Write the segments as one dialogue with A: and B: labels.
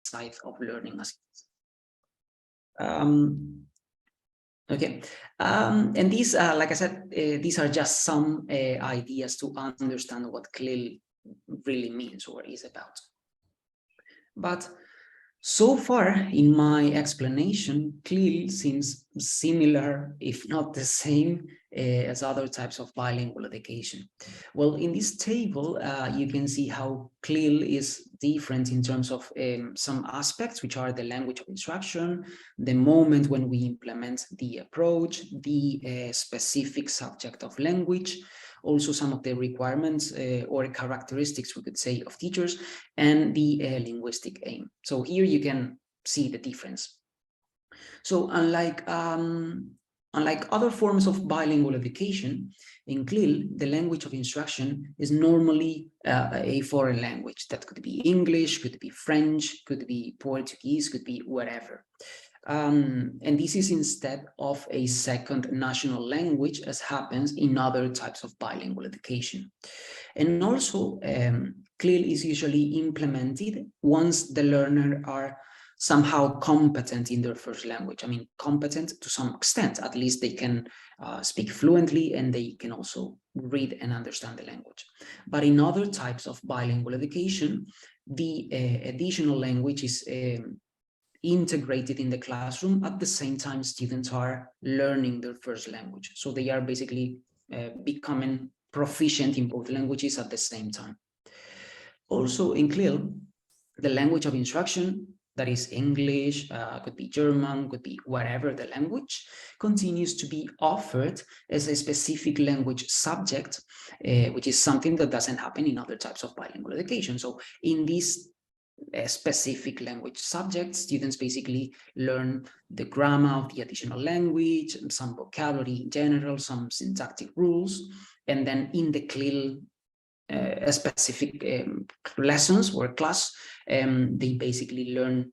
A: side of learning assistance. Okay, and these, like I said, these are just some ideas to understand what CLIL really means or is about. But so far in my explanation, CLIL seems similar, if not the same, as other types of bilingual education. Well, in this table, you can see how CLIL is different in terms of some aspects, which are the language of instruction, the moment when we implement the approach, the specific subject of language, also some of the requirements or characteristics, we could say, of teachers, and the linguistic aim. So here you can see the difference. So unlike other forms of bilingual education, in CLIL, the language of instruction is normally a foreign language. That could be English, could be French, could be Portuguese, could be whatever. And this is instead of a second national language, as happens in other types of bilingual education. And also, CLIL is usually implemented once the learner are somehow competent in their first language. I mean, competent to some extent, at least they can speak fluently and they can also read and understand the language. But in other types of bilingual education, the additional language is integrated in the classroom at the same time students are learning their first language. So they are basically becoming proficient in both languages at the same time. Also in CLIL, the language of instruction, that is English, could be German, could be whatever the language, continues to be offered as a specific language subject, which is something that doesn't happen in other types of bilingual education. So in this specific language subject, students basically learn the grammar of the additional language, some vocabulary in general, some syntactic rules, and then in the CLIL specific lessons or class, they basically learn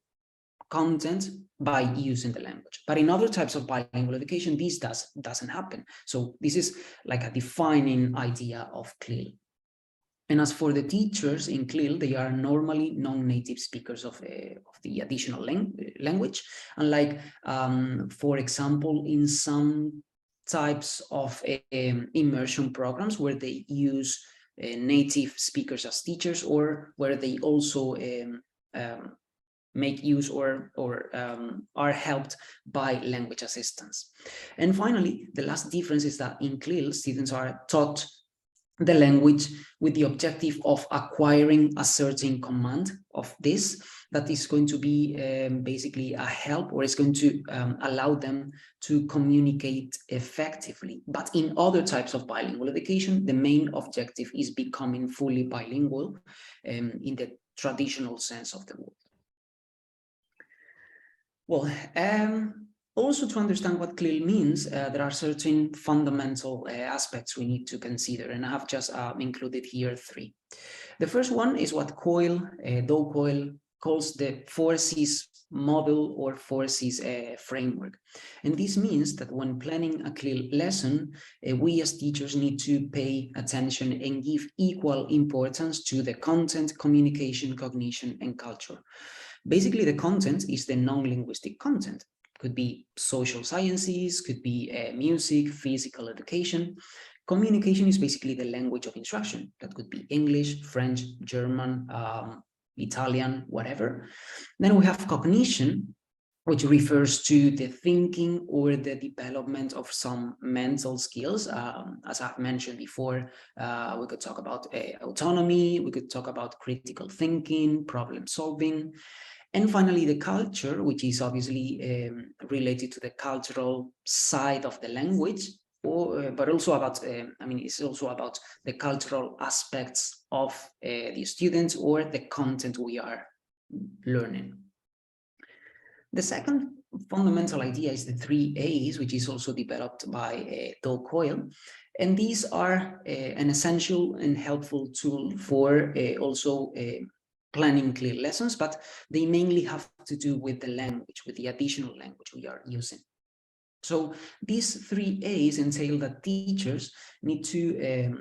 A: content by using the language. But in other types of bilingual education, this doesn't happen. So this is like a defining idea of CLIL. And as for the teachers in CLIL, they are normally non-native speakers of the additional language. Unlike, for example, in some types of immersion programs where they use native speakers as teachers, or where they also make use or are helped by language assistants. And finally, the last difference is that in CLIL, students are taught the language with the objective of acquiring a certain command of this that is going to be basically a help, or is going to allow them to communicate effectively. But in other types of bilingual education, the main objective is becoming fully bilingual in the traditional sense of the word. Well, also, to understand what CLIL means, there are certain fundamental aspects we need to consider, and I have just included here three. The first one is what Do Coyle calls the 4Cs model or 4Cs framework. And this means that when planning a CLIL lesson, we as teachers need to pay attention and give equal importance to the content, communication, cognition, and culture. Basically, the content is the non-linguistic content. Could be social sciences, could be music, physical education. Communication is basically the language of instruction. That could be English, French, German, Italian, whatever. Then we have cognition, which refers to the thinking or the development of some mental skills. As I've mentioned before, we could talk about autonomy, we could talk about critical thinking, problem solving. And finally, the culture, which is obviously related to the cultural side of the language, but also about, it's also about the cultural aspects of the students or the content we are learning. The second fundamental idea is the 3 A's, which is also developed by Do Coyle. And these are an essential and helpful tool for also planning CLIL lessons, but they mainly have to do with the language, with the additional language we are using. So these 3 A's entail that teachers need to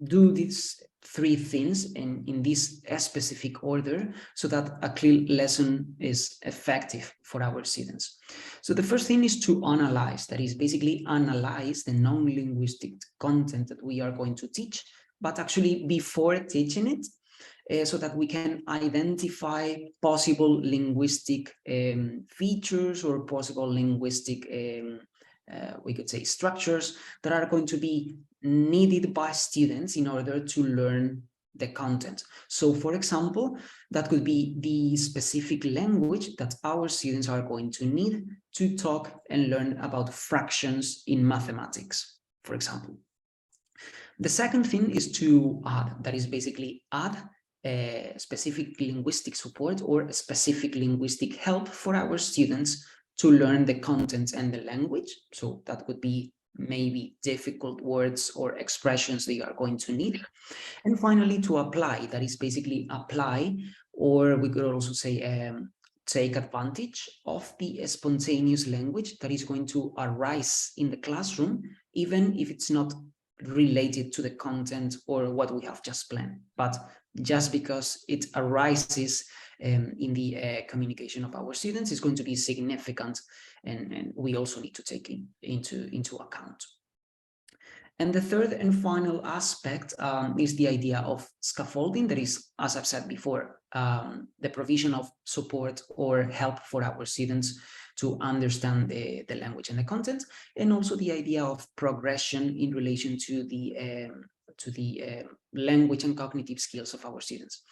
A: do these three things in this specific order so that a CLIL lesson is effective for our students. So the first thing is to analyze, that is basically analyze the non-linguistic content that we are going to teach, but actually before teaching it, so that we can identify possible linguistic features or possible linguistic, we could say, structures that are going to be needed by students in order to learn the content. So for example, that could be the specific language that our students are going to need to talk and learn about fractions in mathematics, for example. The second thing is to add, that is basically add specific linguistic support or specific linguistic help for our students to learn the content and the language. So that could be maybe difficult words or expressions they are going to need. And finally, to apply, that is basically apply, or we could also say take advantage of the spontaneous language that is going to arise in the classroom, even if it's not related to the content or what we have just planned, but just because it arises in the communication of our students is going to be significant, and we also need to take it into account. And the third and final aspect is the idea of scaffolding, that is, as I've said before, the provision of support or help for our students to understand the language and the content, and also the idea of progression in relation to the language and cognitive skills of our students.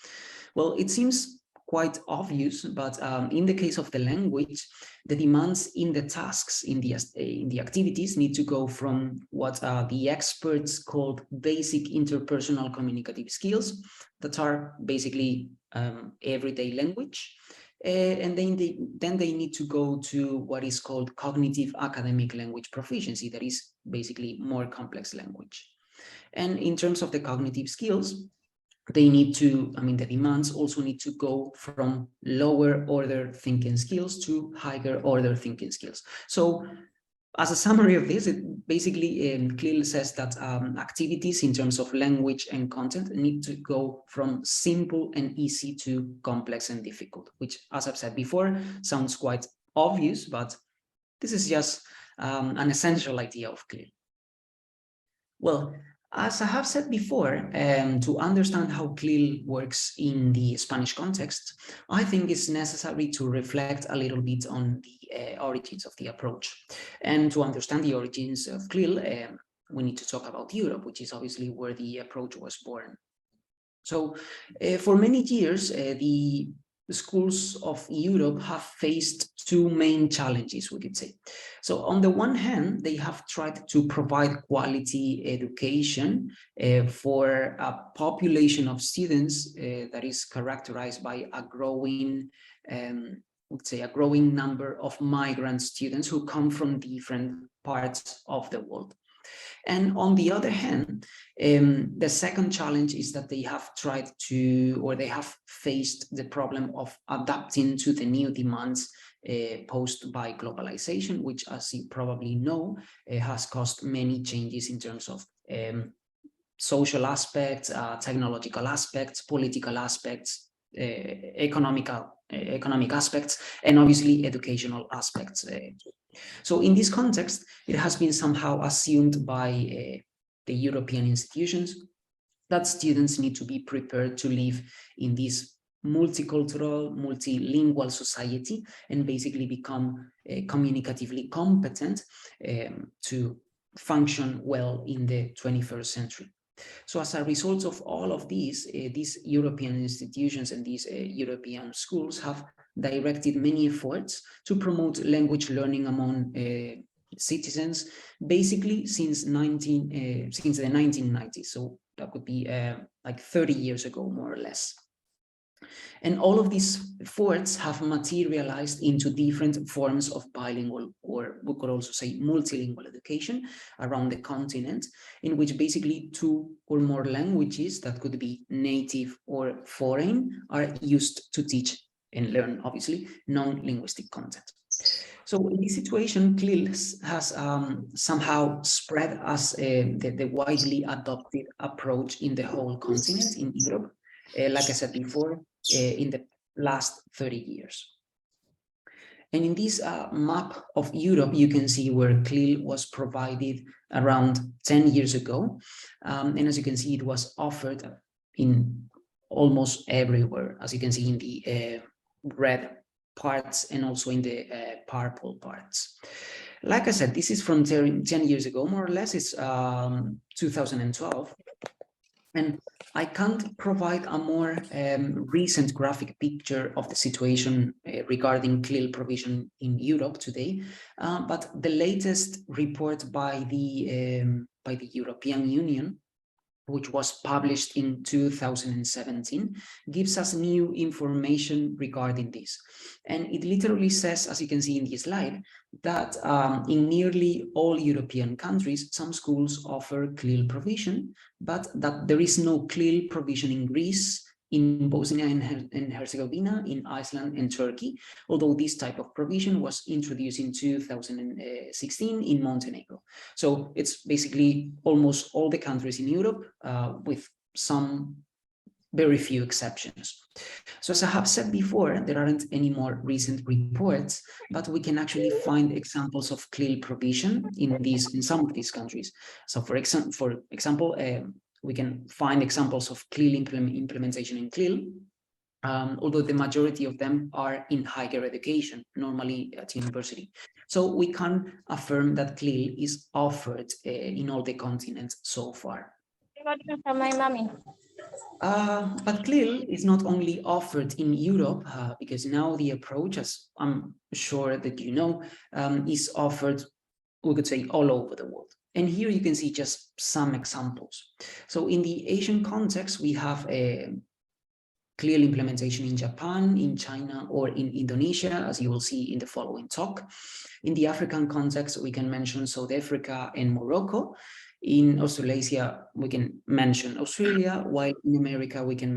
A: Well, it seems quite obvious, but in the case of the language, the demands in the tasks, in the activities, need to go from what the experts called basic interpersonal communicative skills, that are basically everyday language, and then they need to go to what is called cognitive academic language proficiency, that is basically more complex language. And in terms of the cognitive skills, they need to, the demands also need to go from lower order thinking skills to higher order thinking skills. So as a summary of this, it basically CLIL says that activities in terms of language and content need to go from simple and easy to complex and difficult, which, as I've said before, sounds quite obvious, but this is just an essential idea of CLIL. Well, as I have said before, to understand how CLIL works in the Spanish context, I think it's necessary to reflect a little bit on the origins of the approach. And to understand the origins of CLIL, we need to talk about Europe, which is obviously where the approach was born. So for many years, the schools of Europe have faced two main challenges, we could say. So on the one hand, they have tried to provide quality education for a population of students that is characterized by a growing, let's say, a growing number of migrant students who come from different parts of the world. And on the other hand, the second challenge is that they have tried to, or they have faced the problem of adapting to the new demands posed by globalization, which, as you probably know, has caused many changes in terms of social aspects, technological aspects, political aspects, economic aspects, and obviously educational aspects. So in this context, it has been somehow assumed by the European institutions that students need to be prepared to live in this multicultural, multilingual society and basically become communicatively competent to function well in the 21st century. So as a result of all of these European institutions and these European schools have directed many efforts to promote language learning among citizens, basically since the 1990s. So that could be like 30 years ago, more or less. And all of these efforts have materialized into different forms of bilingual, or we could also say multilingual education around the continent, in which basically two or more languages that could be native or foreign are used to teach and learn, obviously, non-linguistic content. So in this situation, CLIL has somehow spread as the widely adopted approach in the whole continent in Europe, like I said before, in the last 30 years. And in this map of Europe, you can see where CLIL was provided around 10 years ago. And as you can see, it was offered in almost everywhere, as you can see in the red parts and also in the purple parts. Like I said, this is from 10 years ago, more or less. It's 2012. And I can't provide a more recent graphic picture of the situation regarding CLIL provision in Europe today, but the latest report by the European Union, which was published in 2017, gives us new information regarding this. And it literally says, as you can see in the slide, that in nearly all European countries, some schools offer CLIL provision, but that there is no CLIL provision in Greece, in Bosnia and Herzegovina, in Iceland and Turkey, although this type of provision was introduced in 2016 in Montenegro. So it's basically almost all the countries in Europe, with some very few exceptions. So as I have said before, there aren't any more recent reports, but we can actually find examples of CLIL provision in some of these countries. So for example, we can find examples of CLIL implementation in CLIL, although the majority of them are in higher education, normally at university. So we can affirm that CLIL is offered in all the continents so far. But CLIL is not only offered in Europe, because now the approach, as I'm sure that you know, is offered, we could say, all over the world. And here you can see just some examples. So in the Asian context, we have a CLIL implementation in Japan, in China, or in Indonesia, as you will see in the following talk. In the African context, we can mention South Africa and Morocco. In Australasia, we can mention Australia, while in America, we can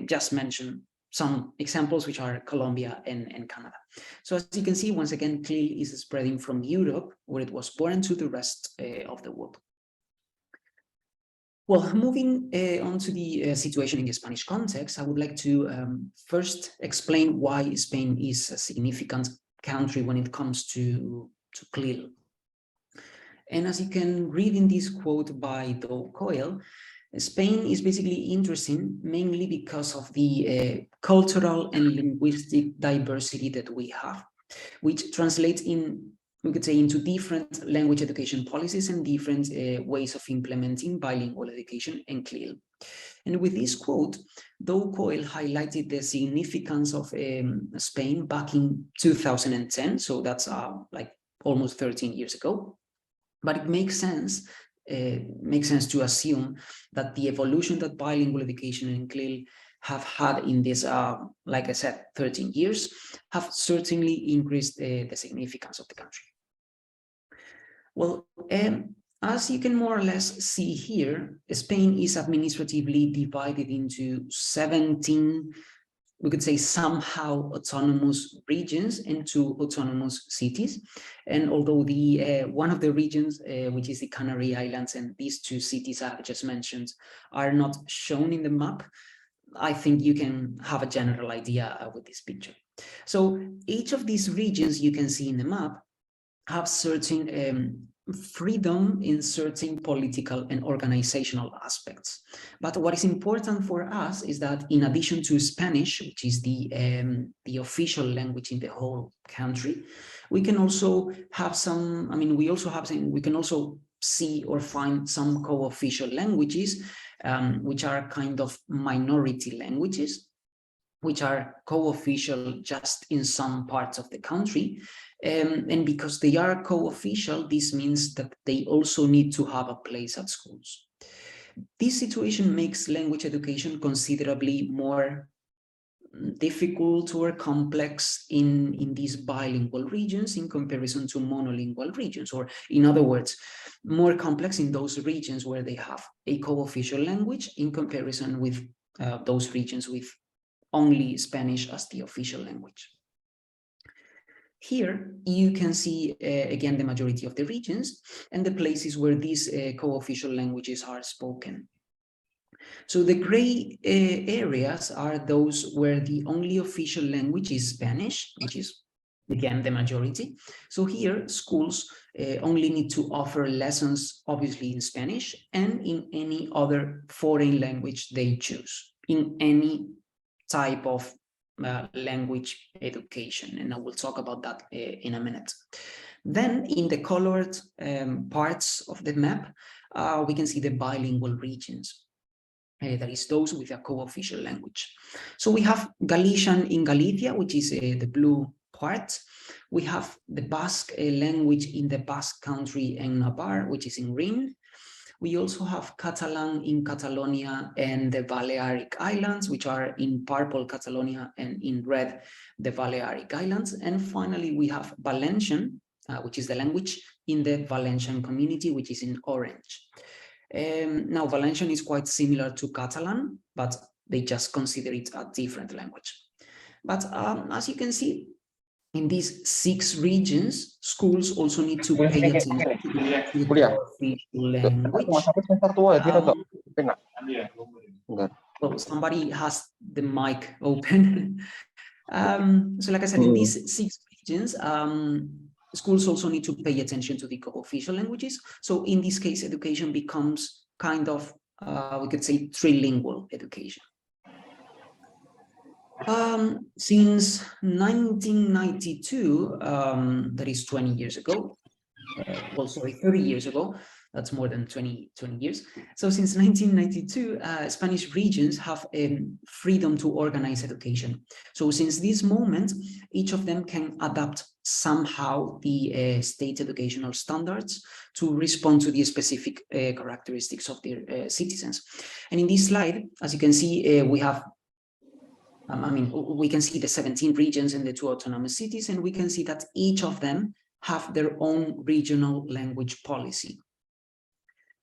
A: just mention some examples, which are Colombia and Canada. So as you can see, once again, CLIL is spreading from Europe, where it was born, to the rest of the world. Well, moving on to the situation in the Spanish context, I would like to first explain why Spain is a significant country when it comes to CLIL. And as you can read in this quote by Do Coyle, Spain is basically interesting mainly because of the cultural and linguistic diversity that we have, which translates we could say, into different language education policies and different ways of implementing bilingual education and CLIL. And with this quote, Do Coyle highlighted the significance of Spain back in 2010, so that's like almost 13 years ago. But it makes sense to assume that the evolution that bilingual education and CLIL have had in this, like I said, 13 years, have certainly increased the significance of the country. Well, as you can more or less see here, Spain is administratively divided into 17, we could say, somehow autonomous regions and 2 autonomous cities. And although the one of the regions, which is the Canary Islands, and these 2 cities I just mentioned are not shown in the map, I think you can have a general idea with this picture. So each of these regions you can see in the map have certain freedom in certain political and organizational aspects. But what is important for us is that in addition to Spanish, which is the official language in the whole country, we can also have some, we can also see or find some co-official languages, which are kind of minority languages, which are co-official just in some parts of the country. And because they are co-official, this means that they also need to have a place at schools. This situation makes language education considerably more difficult or complex in these bilingual regions in comparison to monolingual regions, or in other words, more complex in those regions where they have a co-official language in comparison with those regions with only Spanish as the official language. Here you can see again the majority of the regions and the places where these co-official languages are spoken. So the gray areas are those where the only official language is Spanish, which is again the majority. So here schools only need to offer lessons obviously in Spanish and in any other foreign language they choose, in any type of language education, and I will talk about that in a minute. Then in the colored parts of the map, we can see the bilingual regions. That is those with a co-official language. So we have Galician in Galicia, which is the blue part. We have the Basque language in the Basque country and Navarre, which is in green. We also have Catalan in Catalonia and the Balearic Islands, which are in purple Catalonia and in red the Balearic Islands. And finally, we have Valencian, which is the language in the Valencian community, which is in orange. Now, Valencian is quite similar to Catalan, but they just consider it a different language. But as you can see, in these 6 regions, schools also need to pay attention to the official language. Well, somebody has the mic open. So like I said, in these 6 regions, schools also need to pay attention to the co-official languages. So in this case, education becomes kind of, we could say, trilingual education. Since 1992, that is 20 years ago, well, sorry, 30 years ago, that's more than 20 years. So since 1992, Spanish regions have freedom to organize education. So since this moment, each of them can adapt somehow the state educational standards to respond to the specific characteristics of their citizens. And in this slide, as you can see, we have we can see the 17 regions and the 2 autonomous cities, and we can see that each of them have their own regional language policy.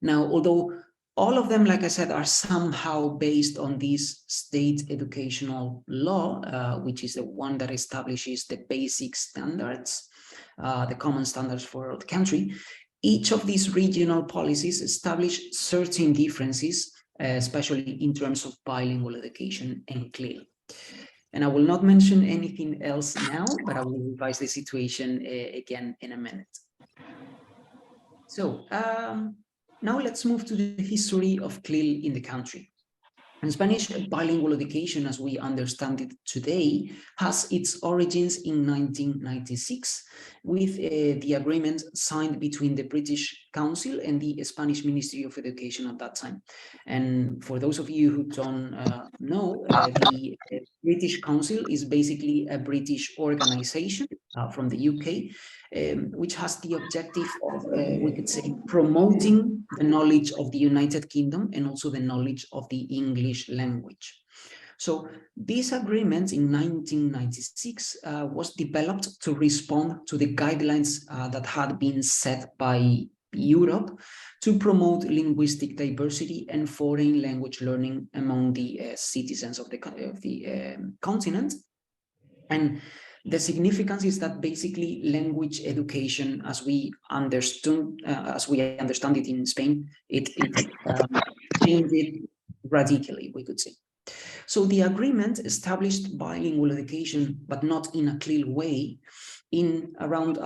A: Now, although all of them, like I said, are somehow based on this state educational law, which is the one that establishes the basic standards, the common standards for the country, each of these regional policies establish certain differences, especially in terms of bilingual education and CLIL. And I will not mention anything else now, but I will revise the situation again in a minute. So now let's move to the history of CLIL in the country. And Spanish bilingual education, as we understand it today, has its origins in 1996 with the agreement signed between the British Council and the Spanish Ministry of Education at that time. And for those of you who don't know, the British Council is basically a British organization from the UK, which has the objective of, we could say, promoting the knowledge of the United Kingdom and also the knowledge of the English language. So this agreement in 1996 was developed to respond to the guidelines that had been set by Europe to promote linguistic diversity and foreign language learning among the citizens of the continent. And the significance is that basically language education, as we understand it in Spain, it changed radically, we could say. So the agreement established bilingual education, but not in a clear way, in around,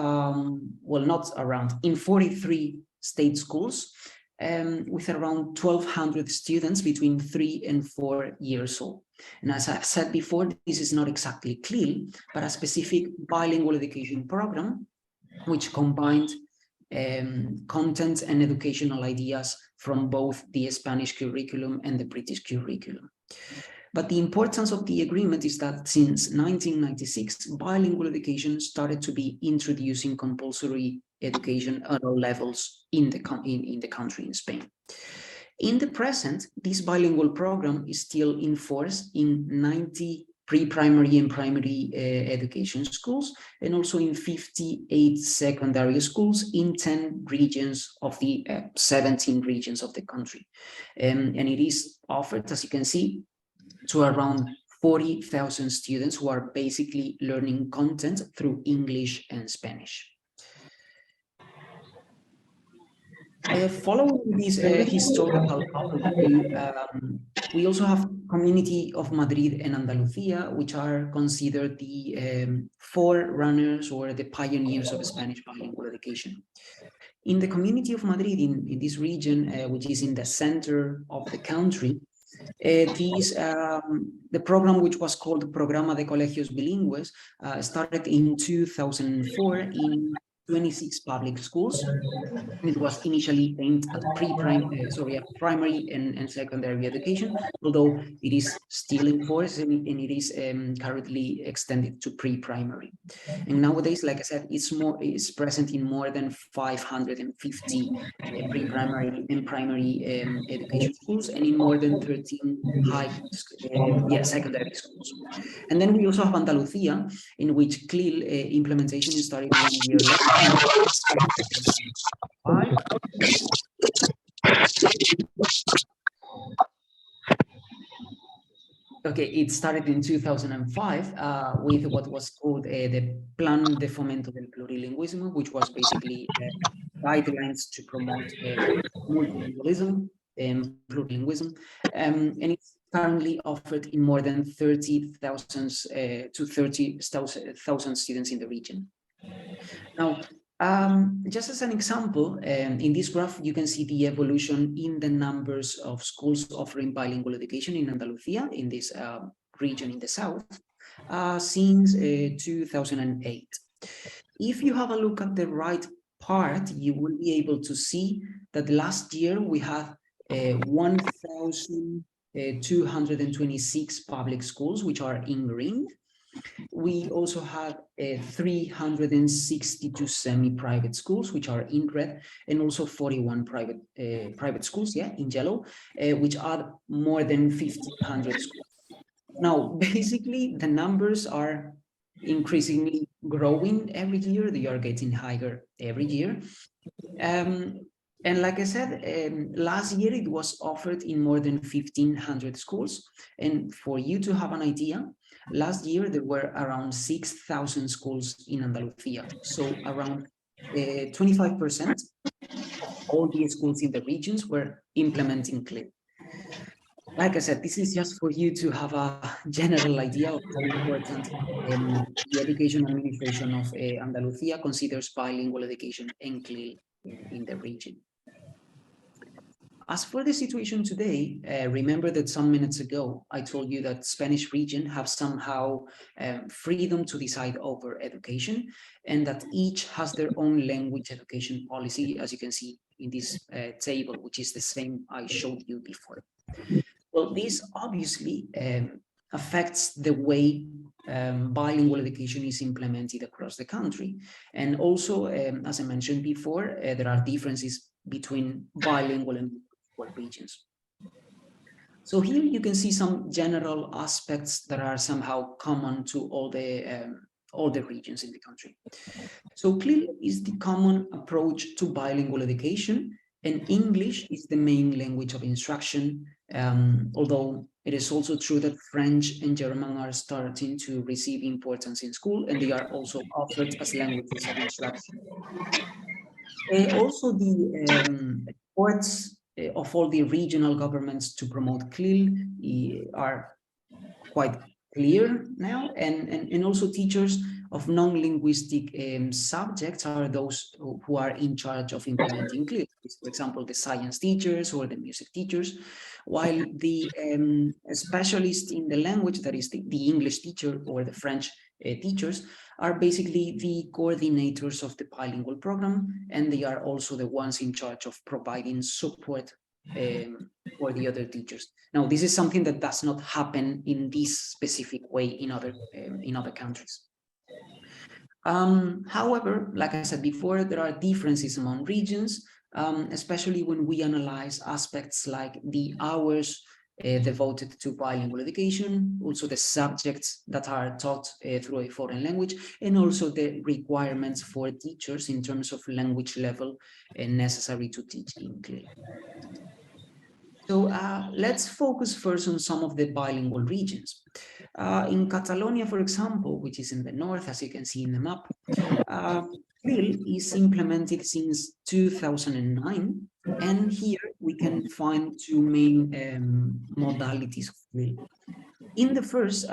A: in 43 state schools, with around 1,200 students between 3 and 4 years old. And as I said before, this is not exactly CLIL, but a specific bilingual education program, which combined content and educational ideas from both the Spanish curriculum and the British curriculum. But the importance of the agreement is that since 1996, bilingual education started to be introduced in compulsory education at all levels in the country, in Spain. In the present, this bilingual program is still in force in 90 pre-primary and primary education schools, and also in 58 secondary schools in 10 regions of the 17 regions of the country. And it is offered, as you can see, to around 40,000 students who are basically learning content through English and Spanish. Following this historical overview, we also have Community of Madrid and Andalusia, which are considered the forerunners or the pioneers of Spanish bilingual education. In the Community of Madrid, in this region, which is in the center of the country, the program, which was called Programa de Colegios Bilingües, started in 2004 in 26 public schools. It was initially aimed at primary and secondary education, although it is still in force and it is currently extended to pre-primary. And nowadays, like I said, it's present in more than 550 pre-primary and primary education schools, and in more than 13 secondary schools. And then we also have Andalusia, in which CLIL implementation started 1 year later. Okay, it started in 2005 with what was called the Plan de Fomento del Plurilingüismo, which was basically guidelines to promote multilingualism and plurilingualism, and it's currently offered in more than 30,000 to 30,000 students in the region. Now, just as an example, in this graph, you can see the evolution in the numbers of schools offering bilingual education in Andalusia, in this region in the south, since 2008. If you have a look at the right part, you will be able to see that last year we had 1,226 public schools, which are in green. We also have 362 semi-private schools, which are in red, and also 41 private schools, in yellow, which are more than 1,500 schools. Now, basically, the numbers are increasingly growing every year. They are getting higher every year. And like I said, last year it was offered in more than 1,500 schools. And for you to have an idea, last year there were around 6,000 schools in Andalusia. So around 25% of all the schools in the regions were implementing CLIL. Like I said, this is just for you to have a general idea of how important the education administration of Andalusia considers bilingual education and CLIL in the region. As for the situation today, remember that some minutes ago, I told you that Spanish region have somehow freedom to decide over education, and that each has their own language education policy, as you can see in this table, which is the same I showed you before. Well, this obviously affects the way bilingual education is implemented across the country. And also, as I mentioned before, there are differences between bilingual and regions. So here you can see some general aspects that are somehow common to all the regions in the country. So CLIL is the common approach to bilingual education, and English is the main language of instruction, although it is also true that French and German are starting to receive importance in school, and they are also offered as languages of instruction. Also, the efforts of all the regional governments to promote CLIL are quite clear now, and also teachers of non-linguistic subjects are those who are in charge of implementing CLIL. For example, the science teachers or the music teachers, while the specialist in the language, that is the English teacher or the French teachers, are basically the coordinators of the bilingual program, and they are also the ones in charge of providing support for the other teachers. Now, this is something that does not happen in this specific way in other countries. However, like I said before, there are differences among regions, especially when we analyze aspects like the hours devoted to bilingual education, also the subjects that are taught through a foreign language, and also the requirements for teachers in terms of language level necessary to teach in CLIL. So let's focus first on some of the bilingual regions. In Catalonia, for example, which is in the north, as you can see in the map, CLIL is implemented since 2009, and here we can find two main modalities of CLIL. In the first,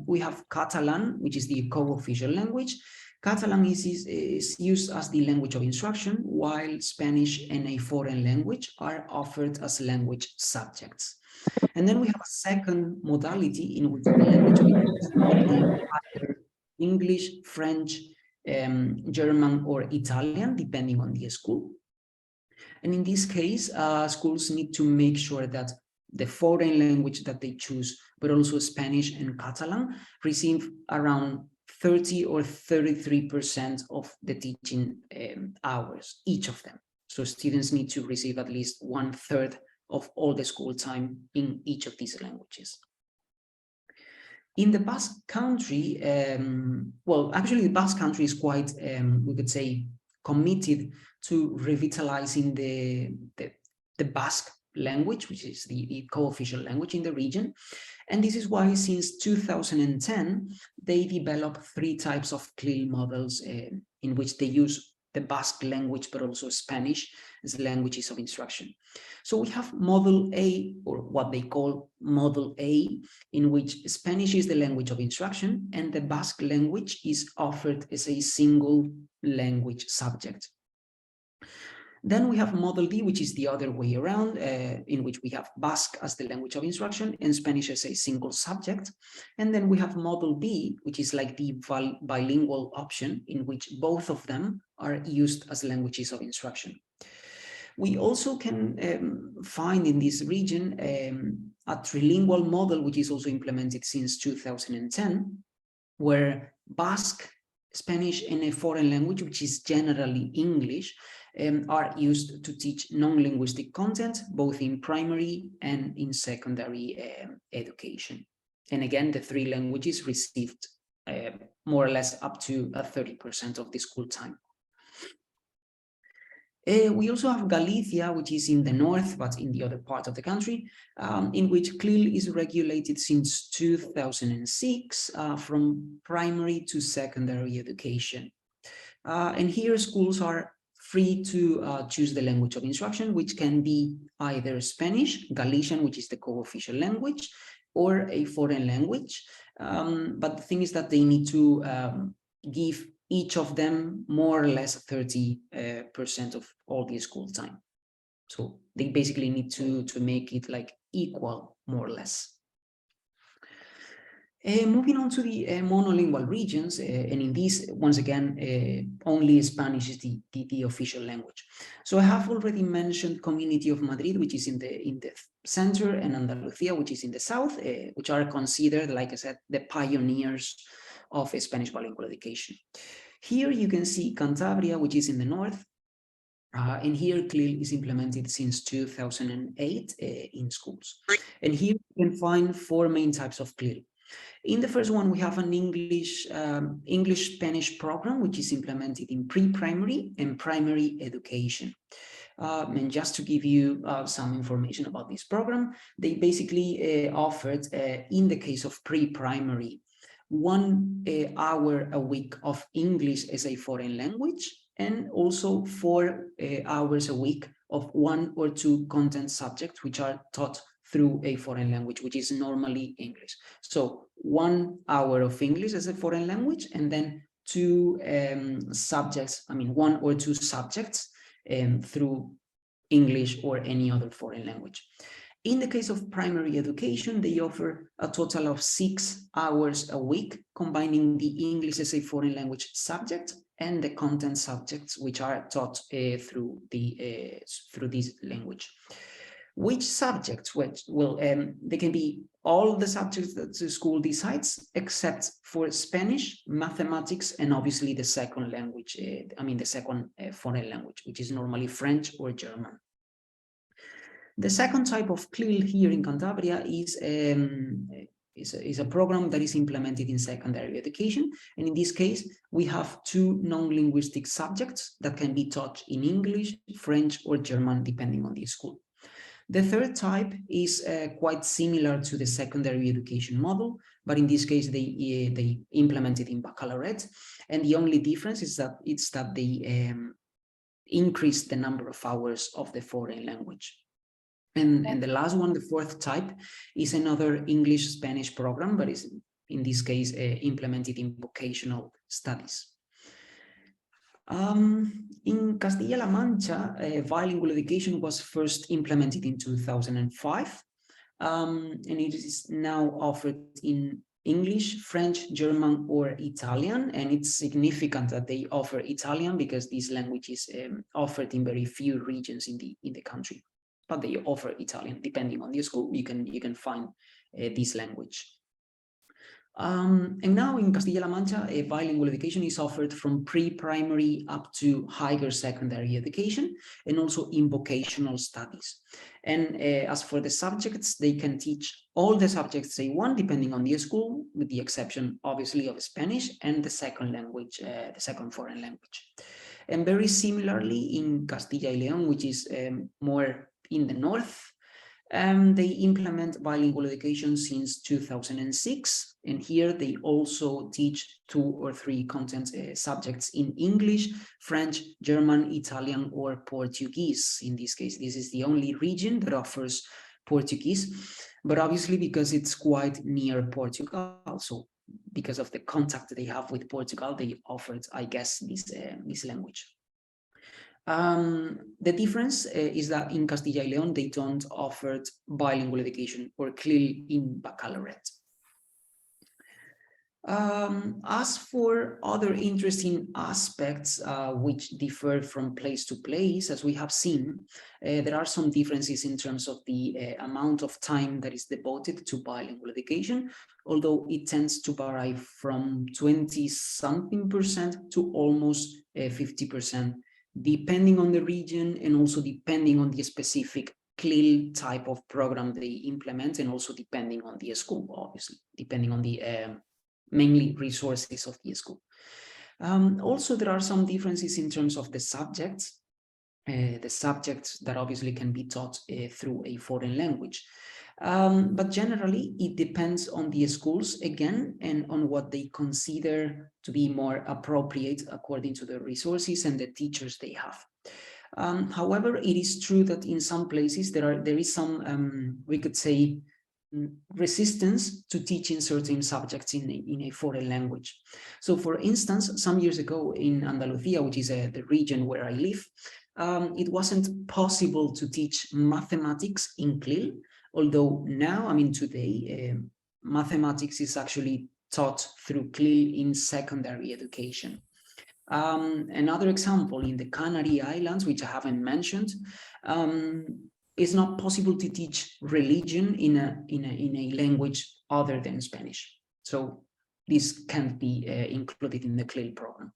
A: we have Catalan, which is the co-official language. Catalan is used as the language of instruction, while Spanish and a foreign language are offered as language subjects. And then we have a second modality in which the language of instruction can be either English, French, German, or Italian, depending on the school. And in this case, schools need to make sure that the foreign language that they choose, but also Spanish and Catalan, receive around 30 or 33% of the teaching hours, each of them. So students need to receive at least 1/3 of all the school time in each of these languages. In the Basque Country, well, actually the Basque Country is quite, we could say, committed to revitalizing the Basque language, which is the co-official language in the region. And this is why since 2010, they developed 3 types of CLIL models in which they use the Basque language, but also Spanish as languages of instruction. So we have Model A, or what they call Model A, in which Spanish is the language of instruction and the Basque language is offered as a single language subject. Then we have Model B, which is the other way around, in which we have Basque as the language of instruction and Spanish as a single subject. And then we have Model B, which is like the bilingual option, in which both of them are used as languages of instruction. We also can find in this region a trilingual model, which is also implemented since 2010, where Basque, Spanish, and a foreign language, which is generally English, are used to teach non-linguistic content, both in primary and in secondary education. And again, the 3 languages received more or less up to 30% of the school time. We also have Galicia, which is in the north, but in the other part of the country, in which CLIL is regulated since 2006 from primary to secondary education. And here schools are free to choose the language of instruction, which can be either Spanish, Galician, which is the co-official language, or a foreign language. But the thing is that they need to give each of them more or less 30% of all the school time. So they basically need to make it like equal, more or less. Moving on to the monolingual regions, and in these, once again, only Spanish is the official language. So I have already mentioned Community of Madrid, which is in the center, and Andalusia, which is in the south, which are considered, like I said, the pioneers of Spanish bilingual education. Here you can see Cantabria, which is in the north, and here CLIL is implemented since 2008 in schools. And here you can find 4 main types of CLIL. In the first one, we have an English-Spanish program, which is implemented in pre-primary and primary education. And just to give you some information about this program, they basically offered, in the case of pre-primary, 1 hour a week of English as a foreign language, and also 4 hours a week of 1 or 2 content subjects, which are taught through a foreign language, which is normally English. So 1 hour of English as a foreign language, and then 2 subjects, 1 or 2 subjects through English or any other foreign language. In the case of primary education, they offer a total of 6 hours a week, combining the English as a foreign language subject and the content subjects, which are taught through this language. Which subjects? Well, they can be all the subjects that the school decides, except for Spanish, mathematics, and obviously the second language, the second foreign language, which is normally French or German. The second type of CLIL here in Cantabria is a program that is implemented in secondary education. And in this case, we have 2 non-linguistic subjects that can be taught in English, French, or German, depending on the school. The third type is quite similar to the secondary education model, but in this case, they implement it in baccalaureate. And the only difference is that they increase the number of hours of the foreign language. And the last one, the fourth type, is another English-Spanish program, but is in this case implemented in vocational studies. In Castilla-La Mancha, bilingual education was first implemented in 2005, and it is now offered in English, French, German, or Italian. And it's significant that they offer Italian because this language is offered in very few regions in the country. But they offer Italian depending on the school. You can find this language. And now in Castilla-La Mancha, bilingual education is offered from pre-primary up to higher secondary education, and also in vocational studies. And as for the subjects, they can teach all the subjects they want, depending on the school, with the exception, obviously, of Spanish and the second language, the second foreign language. And very similarly, in Castilla y León, which is more in the north, they implement bilingual education since 2006, and here they also teach 2 or 3 content subjects in English, French, German, Italian, or Portuguese. In this case, this is the only region that offers Portuguese, but obviously because it's quite near Portugal, so because of the contact they have with Portugal, they offered, I guess, this language. The difference is that in Castilla y León, they don't offer bilingual education or CLIL in baccalaureate. As for other interesting aspects which differ from place to place, as we have seen, there are some differences in terms of the amount of time that is devoted to bilingual education, although it tends to vary from 20-something% to almost 50%. Depending on the region and also depending on the specific CLIL type of program they implement, and also depending on the school, obviously, depending on the mainly resources of the school. Also, there are some differences in terms of the subjects that obviously can be taught through a foreign language. But generally, it depends on the schools again, and on what they consider to be more appropriate according to the resources and the teachers they have. However, it is true that in some places there is some, we could say, resistance to teaching certain subjects in a foreign language. So, for instance, some years ago in Andalusia, which is the region where I live, it wasn't possible to teach mathematics in CLIL. Although now, I mean, today, mathematics is actually taught through CLIL in secondary education. Another example, in the Canary Islands, which I haven't mentioned, it's not possible to teach religion in a language other than Spanish. So this can't be included in the CLIL program.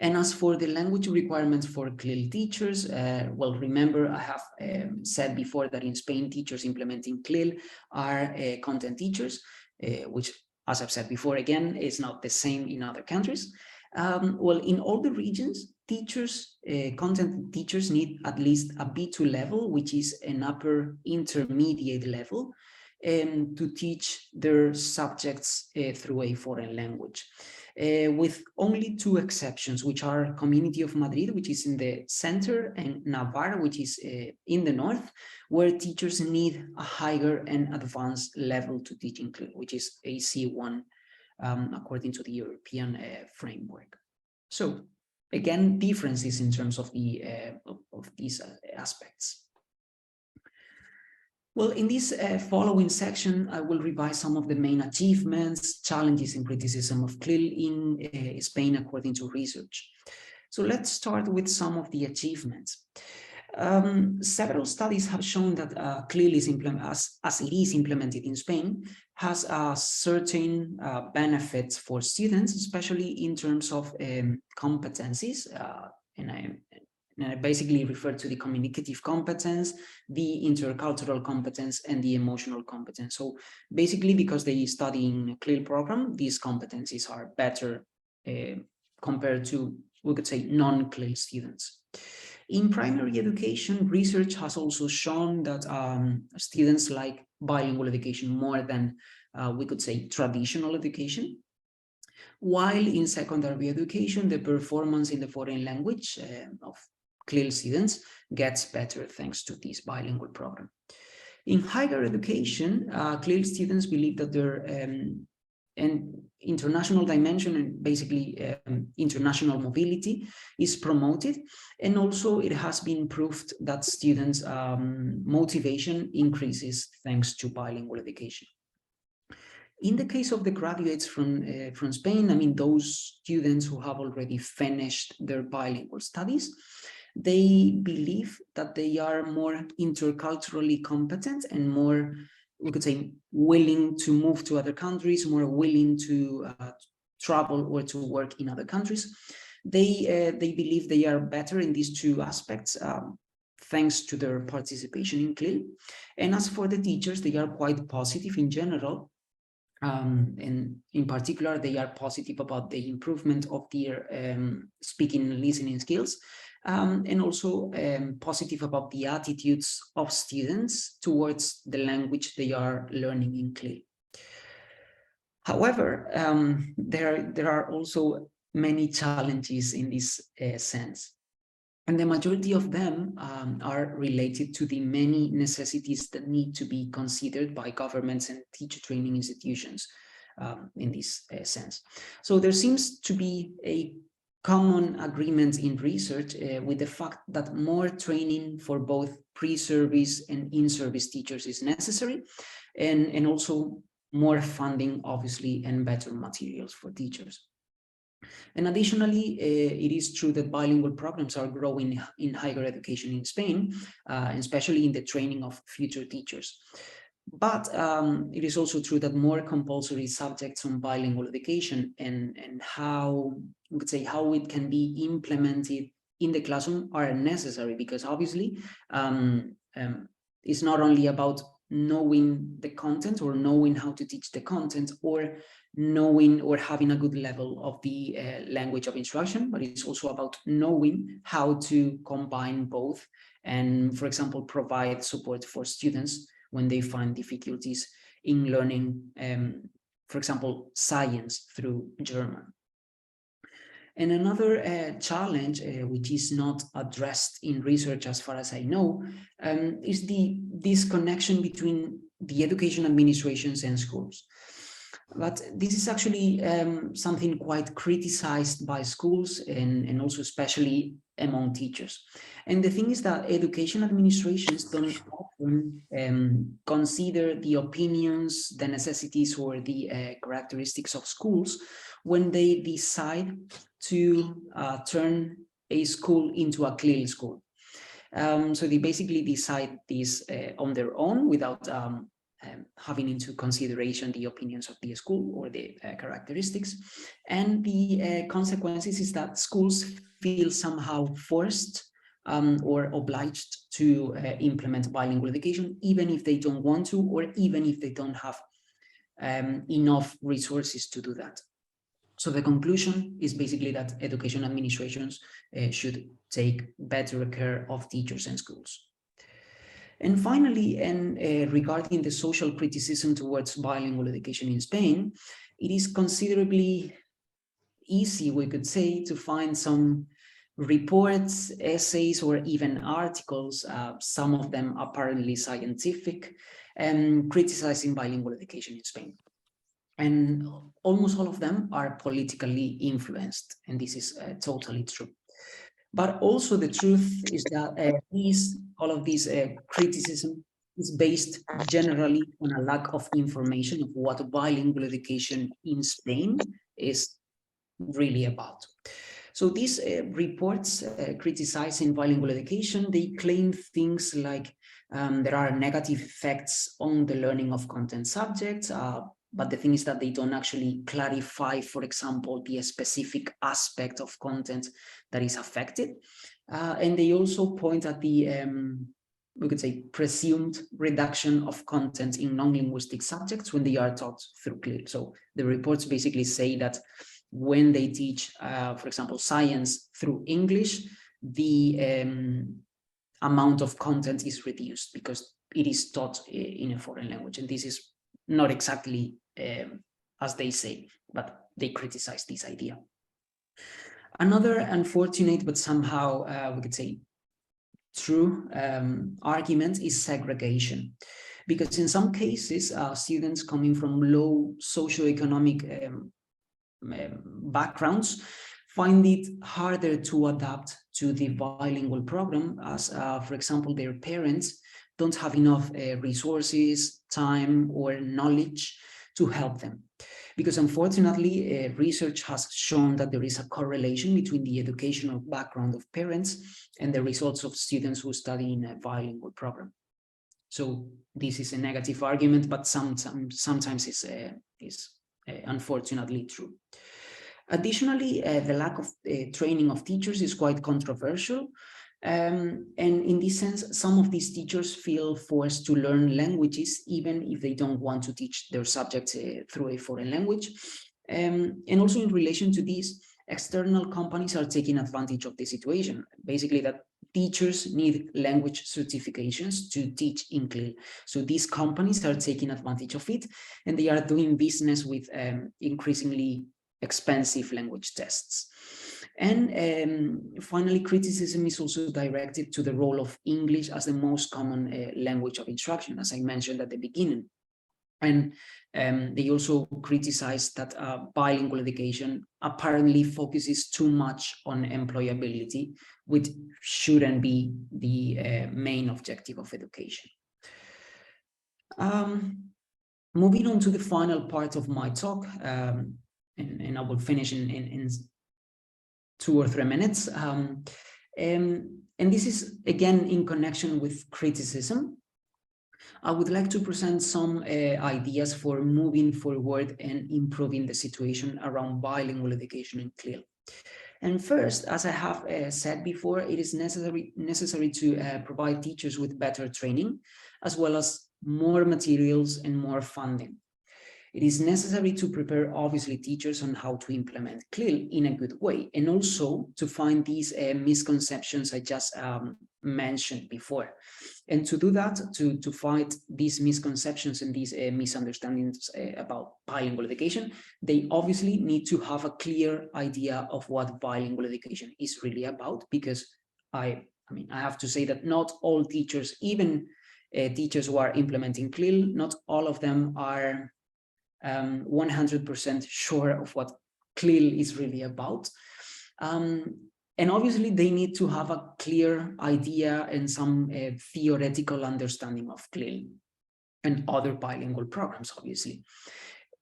A: And as for the language requirements for CLIL teachers, well, remember, I have said before that in Spain, teachers implementing CLIL are content teachers, which, as I've said before, again, is not the same in other countries. Well, in all the regions, content teachers need at least a B2 level, which is an upper intermediate level, to teach their subjects through a foreign language. With only 2 exceptions, which are Community of Madrid, which is in the center, and Navarre, which is in the north, where teachers need a higher and advanced level to teach in CLIL, which is a C1, according to the European framework. So, again, differences in terms of these aspects. Well, in this following section, I will revise some of the main achievements, challenges, and criticism of CLIL in Spain according to research. So let's start with some of the achievements. Several studies have shown that CLIL is as it is implemented in Spain, has certain benefits for students, especially in terms of competencies, and I basically refer to the communicative competence, the intercultural competence, and the emotional competence. So basically, because they study in a CLIL program, these competencies are better compared to, we could say, non-CLIL students. In primary education, research has also shown that students like bilingual education more than, we could say, traditional education. While in secondary education, the performance in the foreign language of CLIL students gets better thanks to this bilingual program. In higher education, CLIL students believe that their international dimension and basically international mobility is promoted, and also it has been proved that students' motivation increases thanks to bilingual education. In the case of the graduates from Spain, I mean, those students who have already finished their bilingual studies, they believe that they are more interculturally competent and more, we could say, willing to move to other countries, more willing to travel or to work in other countries. They believe they are better in these two aspects, thanks to their participation in CLIL. And as for the teachers, they are quite positive in general. And in particular, they are positive about the improvement of their speaking and listening skills, and also positive about the attitudes of students towards the language they are learning in CLIL. However, there are also many challenges in this sense. And the majority of them are related to the many necessities that need to be considered by governments and teacher training institutions in this sense. So there seems to be a common agreement in research with the fact that more training for both pre-service and in-service teachers is necessary, and also more funding, obviously, and better materials for teachers. And additionally, it is true that bilingual programs are growing in higher education in Spain, especially in the training of future teachers. But it is also true that more compulsory subjects on bilingual education and how, we could say, how it can be implemented in the classroom are necessary, because obviously it's not only about knowing the content or knowing how to teach the content or knowing or having a good level of the language of instruction, but it's also about knowing how to combine both and, for example, provide support for students when they find difficulties in learning, for example, science through German. And another challenge, which is not addressed in research as far as I know, is the disconnection between the education administrations and schools. But this is actually something quite criticized by schools and also especially among teachers. And the thing is that education administrations don't often consider the opinions, the necessities, or the characteristics of schools when they decide to turn a school into a CLIL school. So they basically decide this on their own without having into consideration the opinions of the school or the characteristics. And the consequences is that schools feel somehow forced or obliged to implement bilingual education, even if they don't want to, or even if they don't have enough resources to do that. So the conclusion is basically that education administrations should take better care of teachers and schools. And finally, regarding the social criticism towards bilingual education in Spain, it is considerably easy, we could say, to find some reports, essays, or even articles, some of them apparently scientific, criticizing bilingual education in Spain. And almost all of them are politically influenced, and this is totally true. But also the truth is that all of these criticism is based generally on a lack of information of what bilingual education in Spain is really about. So these reports criticizing bilingual education, they claim things like there are negative effects on the learning of content subjects, but the thing is that they don't actually clarify, for example, the specific aspect of content that is affected. And they also point at the, we could say, presumed reduction of content in non-linguistic subjects when they are taught through CLIL. So the reports basically say that when they teach, for example, science through English, the amount of content is reduced because it is taught in a foreign language. And this is not exactly as they say, but they criticize this idea. Another unfortunate, but somehow we could say true argument is segregation. Because in some cases, students coming from low socioeconomic backgrounds find it harder to adapt to the bilingual program as, for example, their parents don't have enough resources, time, or knowledge to help them. Because unfortunately, research has shown that there is a correlation between the educational background of parents and the results of students who study in a bilingual program. So this is a negative argument, but sometimes is unfortunately true. Additionally, the lack of training of teachers is quite controversial. And in this sense, some of these teachers feel forced to learn languages, even if they don't want to teach their subjects through a foreign language. And also in relation to this, external companies are taking advantage of the situation. Basically, that teachers need language certifications to teach in CLIL. So these companies are taking advantage of it, and they are doing business with increasingly expensive language tests. And finally, criticism is also directed to the role of English as the most common language of instruction, as I mentioned at the beginning. And they also criticize that bilingual education apparently focuses too much on employability, which shouldn't be the main objective of education. Moving on to the final part of my talk, and I will finish in 2 or 3 minutes. And this is again in connection with criticism. I would like to present some ideas for moving forward and improving the situation around bilingual education in CLIL. And first, as I have said before, it is necessary to provide teachers with better training, as well as more materials and more funding. It is necessary to prepare, obviously, teachers on how to implement CLIL in a good way, and also to find these misconceptions I just mentioned before. And to do that, to fight these misconceptions and these misunderstandings about bilingual education, they obviously need to have a clear idea of what bilingual education is really about, because I have to say that not all teachers, even teachers who are implementing CLIL, not all of them are 100% sure of what CLIL is really about. And obviously they need to have a clear idea and some theoretical understanding of CLIL and other bilingual programs, obviously.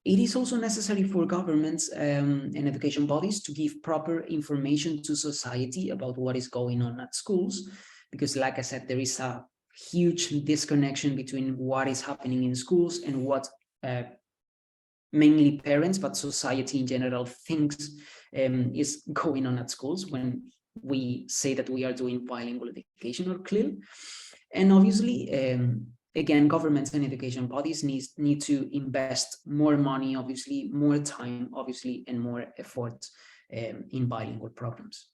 A: It is also necessary for governments and education bodies to give proper information to society about what is going on at schools, because like I said, there is a huge disconnection between what is happening in schools and what mainly parents, but society in general thinks is going on at schools when we say that we are doing bilingual education or CLIL. And obviously, again, governments and education bodies need to invest more money, obviously, more time, obviously, and more effort in bilingual programs.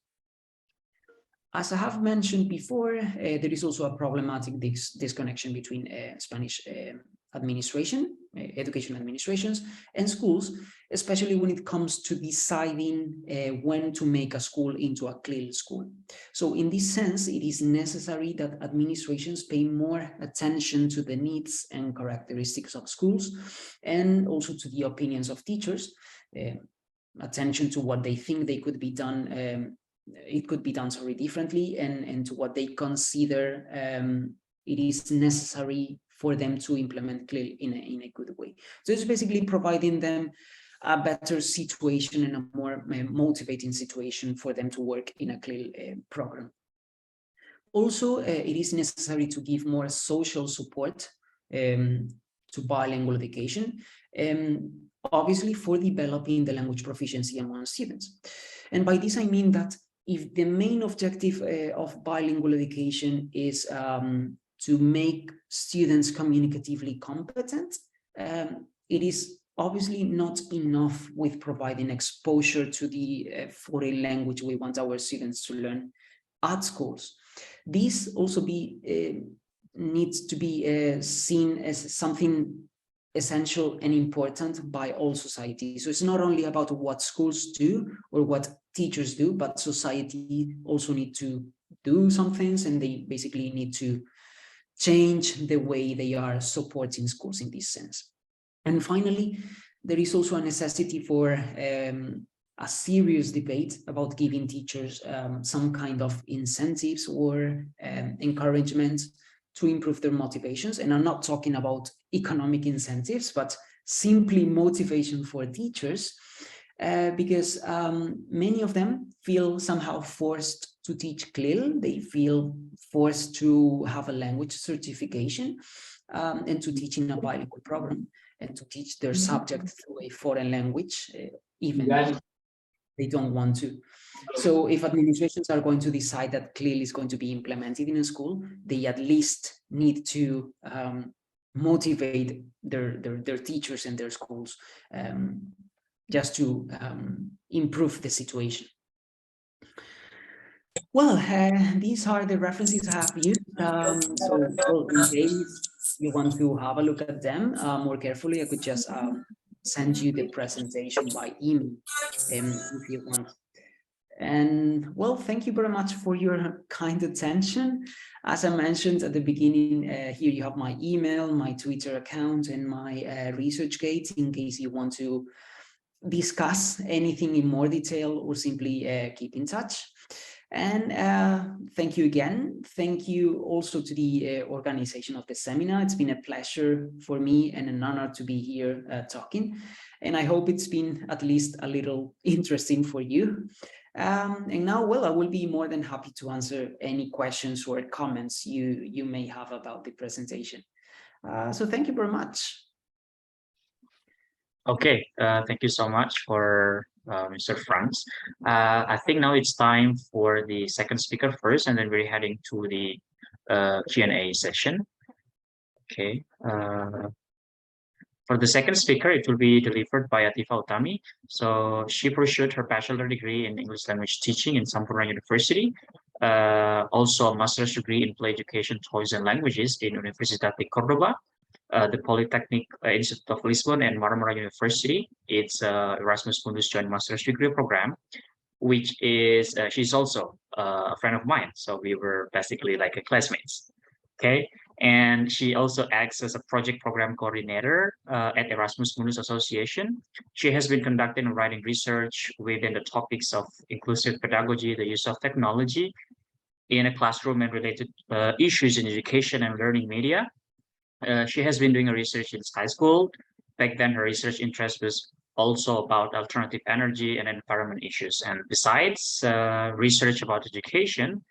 A: As I have mentioned before, there is also a problematic disconnection between Spanish administration, education administrations, and schools, especially when it comes to deciding when to make a school into a CLIL school. So in this sense, it is necessary that administrations pay more attention to the needs and characteristics of schools, and also to the opinions of teachers, attention to what they think they could be done, it could be done differently, and to what they consider it is necessary for them to implement CLIL in a good way. So it's basically providing them a better situation and a more motivating situation for them to work in a CLIL program. Also, it is necessary to give more social support to bilingual education, obviously for developing the language proficiency among students. And by this I mean that if the main objective of bilingual education is to make students communicatively competent, it is obviously not enough with providing exposure to the foreign language we want our students to learn at schools. These also needs to be seen as something essential and important by all society. So it's not only about what schools do or what teachers do, but society also need to do some things, and they basically need to change the way they are supporting schools in this sense. And finally, there is also a necessity for a serious debate about giving teachers some kind of incentives or encouragement to improve their motivations. And I'm not talking about economic incentives, but simply motivation for teachers, because many of them feel somehow forced to teach CLIL. They feel forced to have a language certification and to teach in a bilingual program and to teach their subject through a foreign language, even if they don't want to. So if administrations are going to decide that CLIL is going to be implemented in a school, they at least need to motivate their teachers and their schools just to improve the situation. Well, these are the references I have used. So well, in case you want to have a look at them more carefully, I could just send you the presentation by email if you want. And well, thank you very much for your kind attention. As I mentioned at the beginning, here you have my email, my Twitter account, and my ResearchGate in case you want to discuss anything in more detail or simply keep in touch. And thank you again. Thank you also to the organization of the seminar. It's been a pleasure for me and an honor to be here talking. And I hope it's been at least a little interesting for you. And now, well, I will be more than happy to answer any questions or comments you may have about the presentation. So thank you very much.
B: Okay, thank you so much for Mr. Franz. I think now it's time for the second speaker first, and then we're heading to the Q&A session. Okay. For the second speaker, it will be delivered by Atifa Utami. So she pursued her bachelor degree in English language teaching in Sampurna University. Also a master's degree in play education, toys and languages in Universidad de Cordoba, the Polytechnic Institute of Lisbon, and Marmara University. It's Erasmus Mundus Joint Master's Degree Program, which is, she's also a friend of mine. So we were basically like a classmates. Okay. And she also acts as a project program coordinator at Erasmus Mundus Association. She has been conducting and writing research within the topics of inclusive pedagogy, the use of technology in a classroom, and related issues in education and learning media. She has been doing a research in high school. Back then, her research interest was also about alternative energy and environment issues. And besides research about education,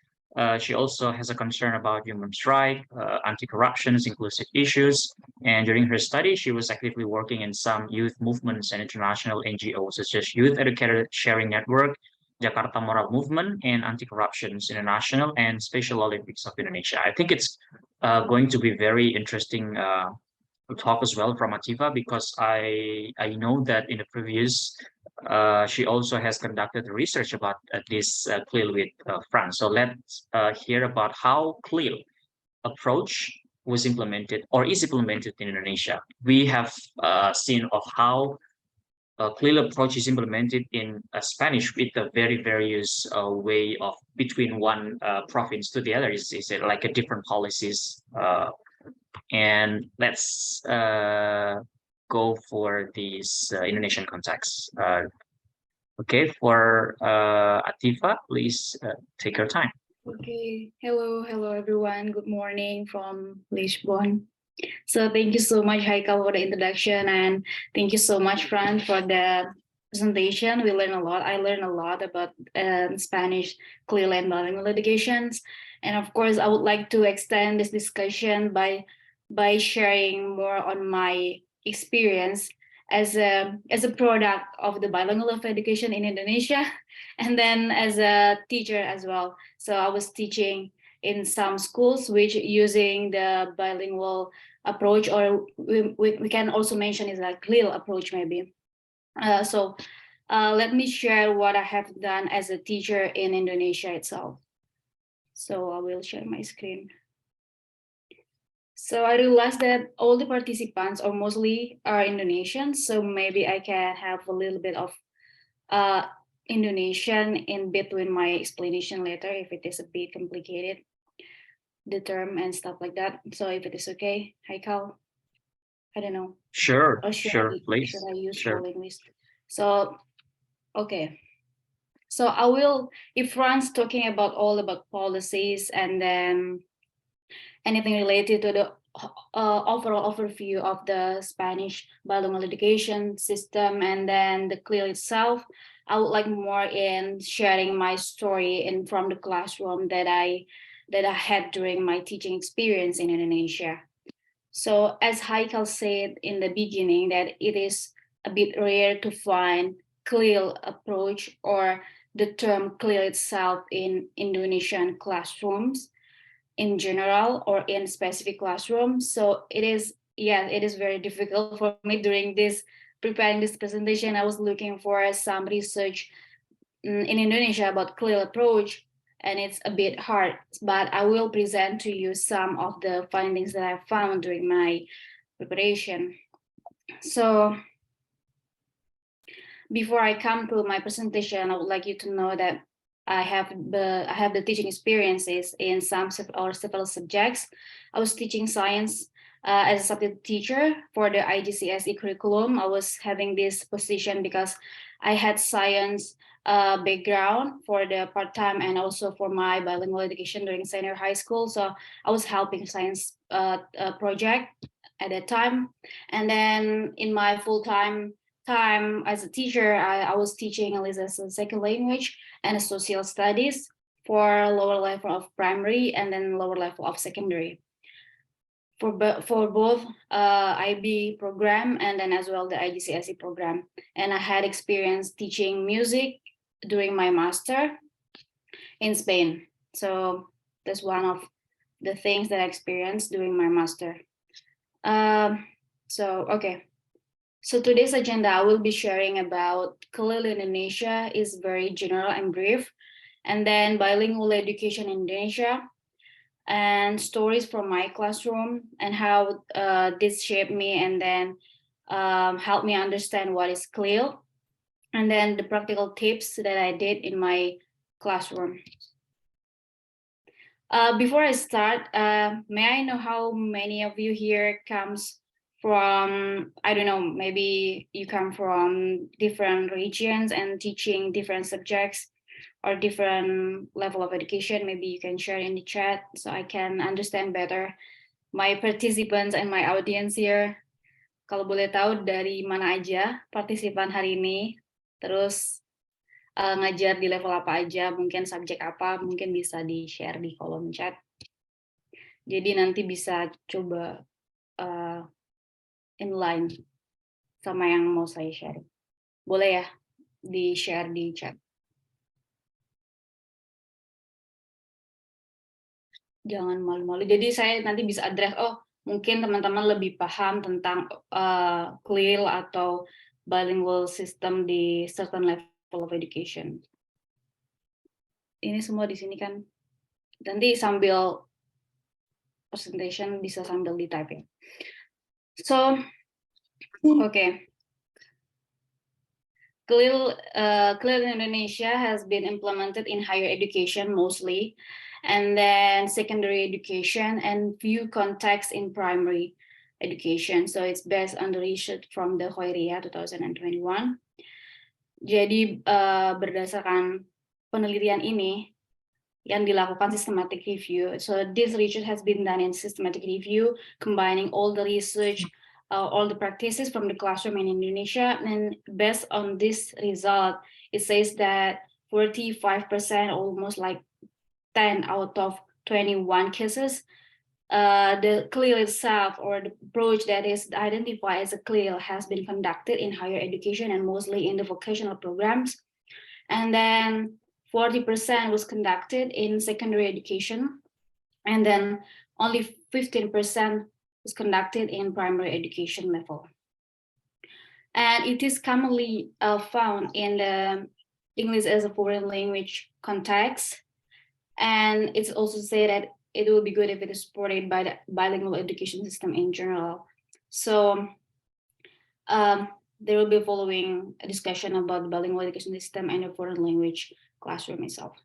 B: she also has a concern about human rights, anti-corruption, inclusive issues. And during her study, she was actively working in some youth movements and international NGOs, such as Youth Educator Sharing Network, Jakarta Moral Movement, and Anti-Corruption International, and Special Olympics of Indonesia. I think it's going to be very interesting talk as well from Atifa, because I know that in the previous she also has conducted research about this CLIL with France. So let's hear about how CLIL approach was implemented or is implemented in Indonesia. We have seen of how CLIL approach is implemented in Spanish with a very various way of between one province to the other. Is it like a different policies? And let's go for this Indonesian context. Okay, for Atifa, please take your time.
C: Okay, hello everyone. Good morning from Lisbon. So thank you so much, Haikal, for the introduction, and thank you so much, Fran, for the presentation. We learned a lot. I learned a lot about Spanish, CLIL, and bilingual educations. And of course, I would like to extend this discussion by sharing more on my experience as a product of the bilingual of education in Indonesia, and then as a teacher as well. So I was teaching in some schools which using the bilingual approach, or we can also mention is a CLIL approach maybe. So let me share what I have done as a teacher in Indonesia itself. So I will share my screen. So I realized that all the participants or mostly are Indonesian, so maybe I can have a little bit of Indonesian in between my explanation later if it is a bit complicated, the term and stuff like that. So if it is okay, Haikal, I don't know.
B: Sure,
C: Or
B: sure, please.
C: should I use
B: Sure.
C: linguist? So, okay. So I will, if Fran's talking about all about policies and then anything related to the overall overview of the Spanish bilingual education system and then the CLIL itself, I would like more in sharing my story in from the classroom that I had during my teaching experience in Indonesia. So as Haikal said in the beginning, that it is a bit rare to find CLIL approach or the term CLIL itself in Indonesian classrooms in general or in specific classrooms. So it is very difficult for me during this preparing this presentation. I was looking for some research in Indonesia about CLIL approach, and it's a bit hard, but I will present to you some of the findings that I found during my preparation. So before I come to my presentation, I would like you to know that I have the teaching experiences in some or several subjects. I was teaching science as a subject teacher for the IGCSE curriculum. I was having this position because I had science background for the part-time and also for my bilingual education during senior high school. So I was helping science project at that time. And then in my full-time time as a teacher, I was teaching English as a second language and social studies for lower level of primary and then lower level of secondary. For both IB program and then as well the IGCSE program. And I had experience teaching music during my master in Spain. So that's one of the things that I experienced during my master. So today's agenda, I will be sharing about CLIL Indonesia is very general and brief, and then bilingual education in Indonesia, and stories from my classroom and how this shaped me and then helped me understand what is CLIL, and then the practical tips that I did in my classroom. Before I start, may I know how many of you here comes from, I don't know, maybe you come from different regions and teaching different subjects or different level of education. Maybe you can share in the chat so I can understand better my participants and my audience here. Kalau boleh tahu dari mana aja partisipan hari ini, terus ngajar di level apa aja, mungkin subjek apa, mungkin bisa di-share di kolom chat. Jadi nanti bisa coba inline sama yang mau saya share. Boleh ya di-share di chat. Jangan malu-malu. Jadi saya nanti bisa address, oh mungkin teman-teman lebih paham tentang CLIL atau bilingual system di certain level of education. Ini semua di sini kan. Nanti sambil presentation bisa sambil di-type ya. So, okay. CLIL in Indonesia has been implemented in higher education mostly, and then secondary education and few contexts in primary education. So it's based on the research from the Hoiria 2021. Jadi berdasarkan penelitian ini yang dilakukan systematic review. So this research has been done in systematic review, combining all the research, all the practices from the classroom in Indonesia. And based on this result, it says that 45%, almost like 10 out of 21 cases, the CLIL itself or the approach that is identified as a CLIL has been conducted in higher education and mostly in the vocational programs. And then 40% was conducted in secondary education, and then only 15% was conducted in primary education level. And it is commonly found in the English as a foreign language context, And it's also said that it will be good if it is supported by the bilingual education system in general. So there will be following a discussion about the bilingual education system and the foreign language classroom itself.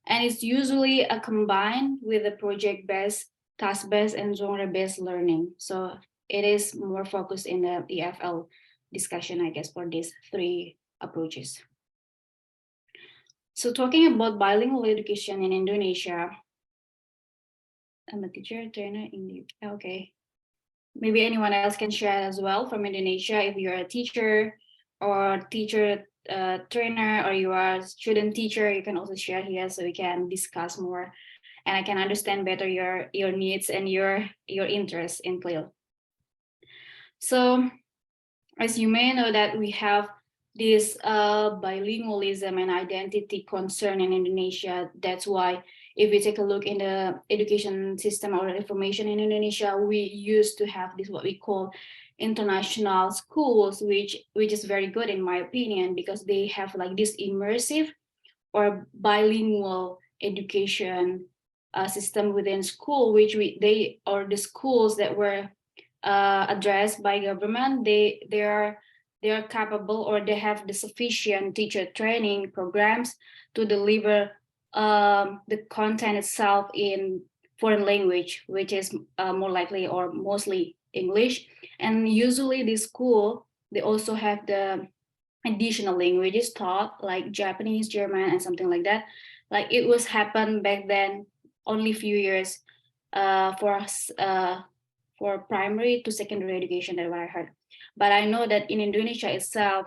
C: And it's usually a combined with the project-based, task-based, and genre-based learning. So it is more focused in the EFL discussion, I guess, for these three approaches. So talking about bilingual education in Indonesia, I'm a teacher, trainer in the, okay. Maybe anyone else can share as well from Indonesia. If you're a teacher or teacher trainer, or you are a student teacher, you can also share here so we can discuss more and I can understand better your needs and your interests in CLIL. So as you may know that we have this bilingualism and identity concern in Indonesia. That's why if we take a look in the education system or information in Indonesia, we used to have this what we call international schools, which is very good in my opinion, because they have like this immersive or bilingual education system within school, which the schools that were addressed by government, they are capable, or they have the sufficient teacher training programs to deliver the content itself in foreign language, which is more likely or mostly English. And usually this school, they also have the additional languages taught, like Japanese, German, and something like that. Like it was happened back then, only few years for primary to secondary education, that what I heard. But I know that in Indonesia itself,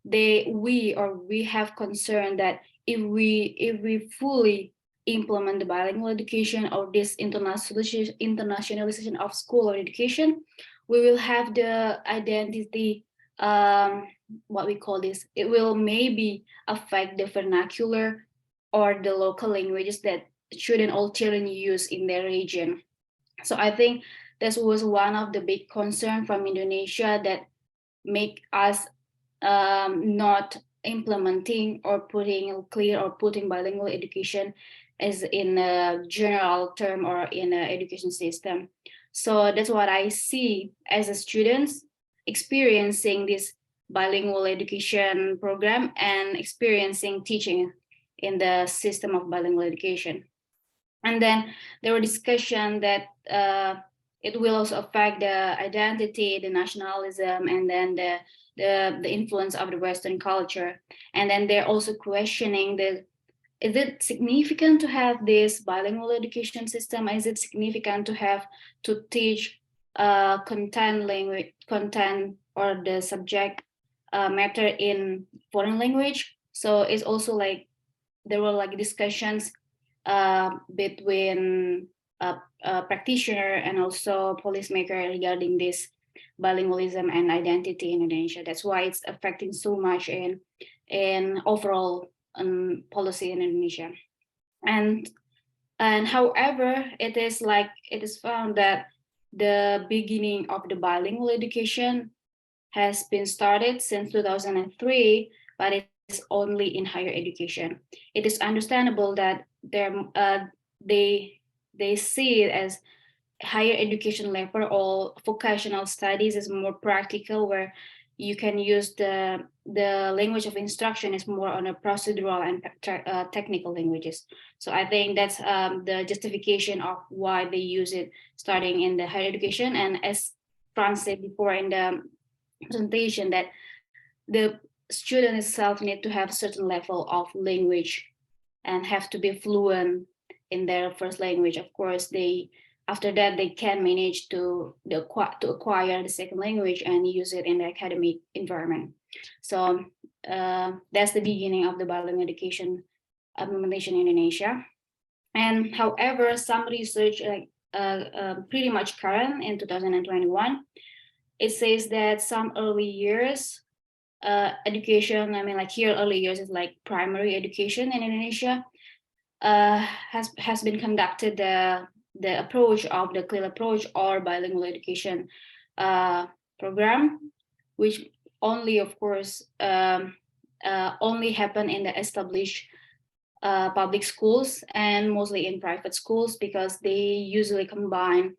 C: we have concern that if we fully implement the bilingual education or this internationalization of school or education, we will have the identity, what we call this, it will maybe affect the vernacular or the local languages that students or children use in their region. So I think this was one of the big concerns from Indonesia that make us not implementing or putting clear or putting bilingual education as in a general term or in an education system. So that's what I see as a students experiencing this bilingual education program and experiencing teaching in the system of bilingual education. And then there were discussion that it will also affect the identity, the nationalism, and then the influence of the Western culture. And then they're also questioning is it significant to have this bilingual education system? Is it significant to teach content or the subject matter in foreign language? So it's also like there were like discussions between a practitioner and also policymaker regarding this bilingualism and identity in Indonesia. That's why it's affecting so much in overall policy in Indonesia. And however, it is found that the beginning of the bilingual education has been started since 2003, but it's only in higher education. It is understandable that they see it as higher education level or vocational studies is more practical, where you can use the language of instruction is more on a procedural and technical languages. So I think that's the justification of why they use it starting in the higher education. And as Franz said before in the presentation, that the student itself need to have a certain level of language and have to be fluent in their first language. Of course, after that they can manage to acquire the second language and use it in the academic environment. So that's the beginning of the bilingual education implementation in Indonesia. And however, some research pretty much current in 2021, it says that some early years education, I mean, like here early years is like primary education in Indonesia, has been conducted the approach of the CLIL approach or bilingual education program, which only, of course, only happen in the established public schools and mostly in private schools, because they usually combine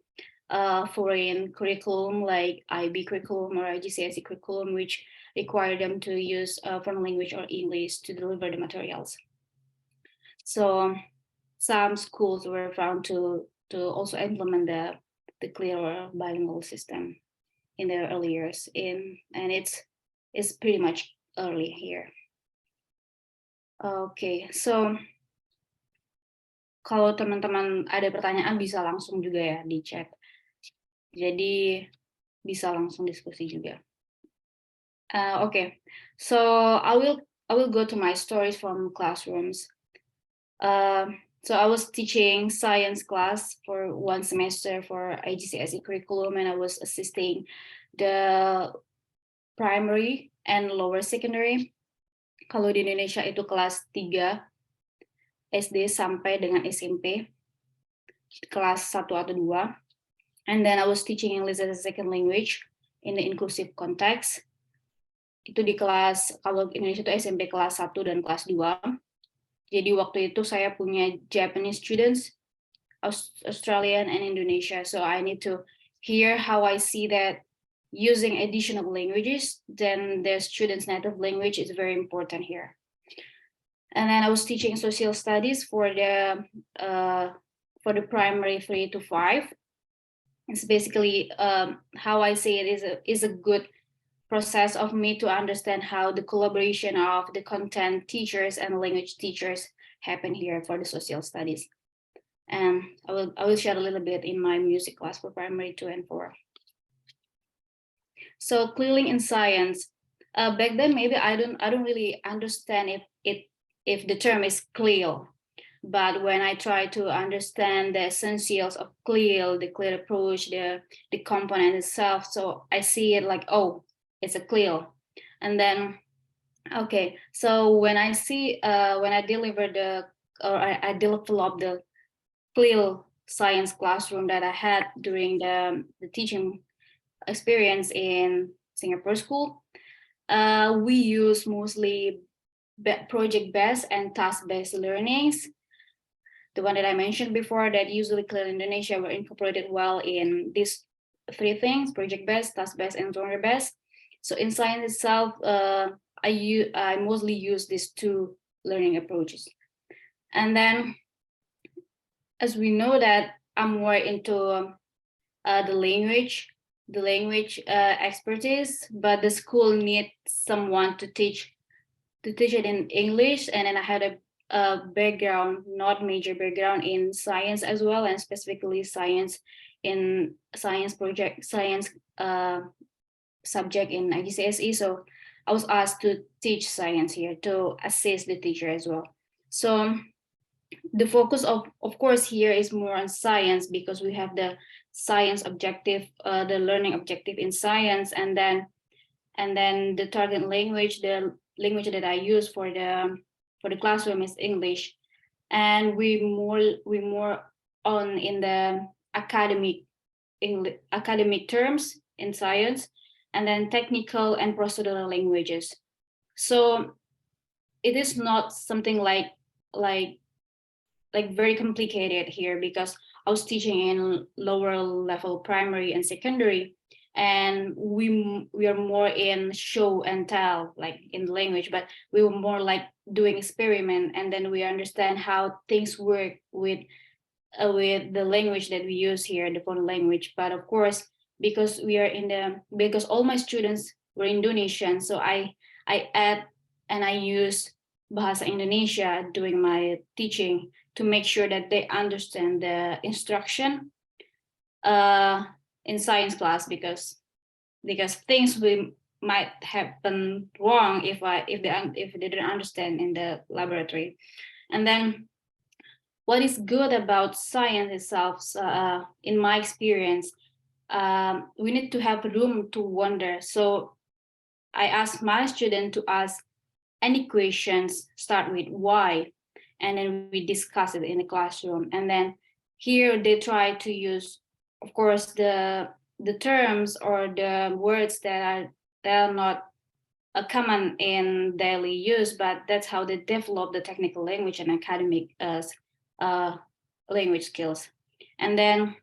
C: foreign curriculum like IB curriculum or IGCSE curriculum, which require them to use foreign language or English to deliver the materials. So some schools were found to also implement the CLILL or bilingual system in their early years, and it's pretty much early here. Okay, so kalau teman-teman ada pertanyaan bisa langsung juga ya di chat. Jadi bisa langsung diskusi juga. Okay, so I will go to my stories from classrooms. So I was teaching science class for 1 semester for IGCSE curriculum, and I was assisting the primary and lower secondary. Kalau di Indonesia itu kelas 3 SD sampai dengan SMP, kelas 1 atau 2. And then I was teaching English as a second language in the inclusive context. Itu di kelas, kalau Indonesia itu SMP kelas 1 dan kelas 2. Jadi waktu itu saya punya Japanese students, Australian and Indonesia. So I need to hear how I see that using additional languages, then the students' native language is very important here. And then I was teaching social studies for the primary 3 to 5. It's basically how I see it is a good process of me to understand how the collaboration of the content teachers and language teachers happen here for the social studies. And I will share a little bit in my music class for primary 2 and 4. So CLILling in science, back then maybe I don't really understand if the term is CLIL, but when I try to understand the essentials of CLIL, the CLIL approach, the component itself, so I see it like, oh, it's a CLIL. And then, okay, so when I see, when I develop the CLIL science classroom that I had during the teaching experience in Singapore school, we use mostly project-based and task-based learnings. The one that I mentioned before, that usually CLIL Indonesia were incorporated well in these 3 things: project-based, task-based, and genre-based. So in science itself, I mostly use these 2 learning approaches. And then, as we know that I'm more into the language expertise, but the school needs someone to teach it in English, and then I had a background, not major background, in science as well, and specifically science subject in IGCSE. So I was asked to teach science here to assist the teacher as well. So the focus of course here is more on science, because we have the science objective, the learning objective in science, and then the target language, the language that I use for the classroom is English, and we more on in the academic terms in science, and then technical and procedural languages. So it is not something like very complicated here, because I was teaching in lower level primary and secondary, and we are more in show and tell, like in language, but we were more like doing experiment, and then we understand how things work with the language that we use here, the foreign language. But of course, because because all my students were Indonesian, so I add and I use Bahasa Indonesia during my teaching to make sure that they understand the instruction in science class, because things might happen wrong if they didn't understand in the laboratory. And then what is good about science itself, in my experience, we need to have room to wonder. So I asked my student to ask any questions, start with why, and then we discuss it in the classroom. And then here they try to use, of course, the terms or the words that are not common in daily use, but that's how they develop the technical language and academic language skills. And then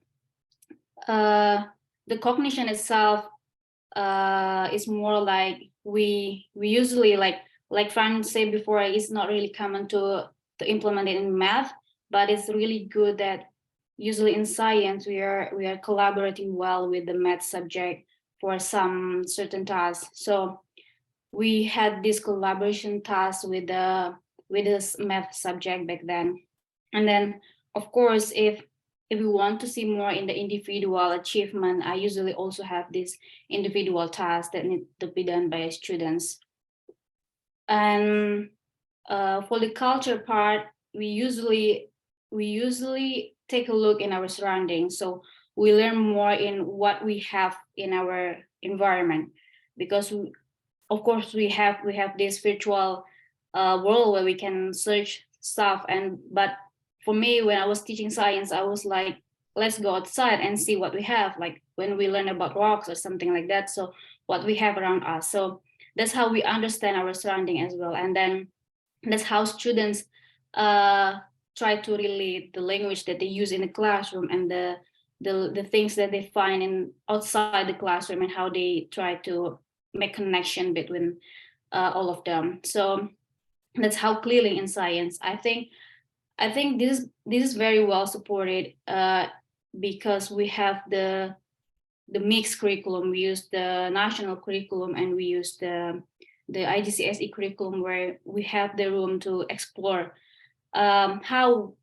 C: the cognition itself is more like we usually like Fran said before, it's not really common to implement it in math, but it's really good that usually in science we are collaborating well with the math subject for some certain tasks. So we had this collaboration task with this math subject back then. And then of course, if we want to see more in the individual achievement, I usually also have this individual task that need to be done by students. And for the culture part, we usually take a look in our surroundings. So we learn more in what we have in our environment, because of course we have this virtual world where we can search stuff. But for me, when I was teaching science, I was like, let's go outside and see what we have, like when we learn about rocks or something like that. So what we have around us. So that's how we understand our surrounding as well. And then that's how students try to relate the language that they use in the classroom and the things that they find in outside the classroom, and how they try to make connection between all of them. So that's how CLILL in science. I think this is very well supported because we have the mixed curriculum. We use the national curriculum and we use the IGCSE curriculum, where we have the room to explore what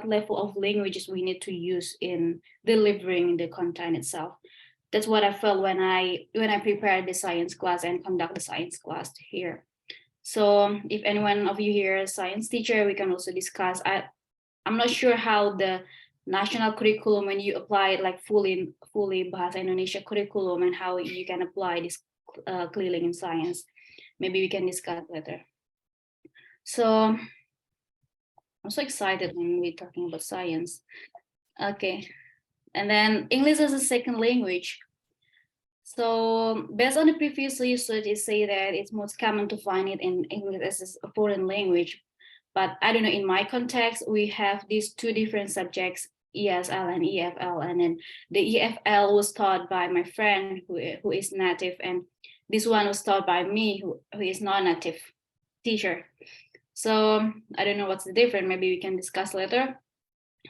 C: level of languages we need to use in delivering the content itself. That's what I felt when I prepared the science class and conduct the science class here. So if anyone of you here is a science teacher, we can also discuss. I'm not sure how the national curriculum, when you apply it like fully Bahasa Indonesia curriculum, and how you can apply this CLILL in science. Maybe we can discuss later. So I'm so excited when we're talking about science. Okay, and then English as a second language. So based on the previous research, it say that it's most common to find it in English as a foreign language. But I don't know, in my context, we have these two different subjects, ESL and EFL. And then the EFL was taught by my friend who is native, and this one was taught by me who is non-native teacher. So I don't know what's the difference. Maybe we can discuss later.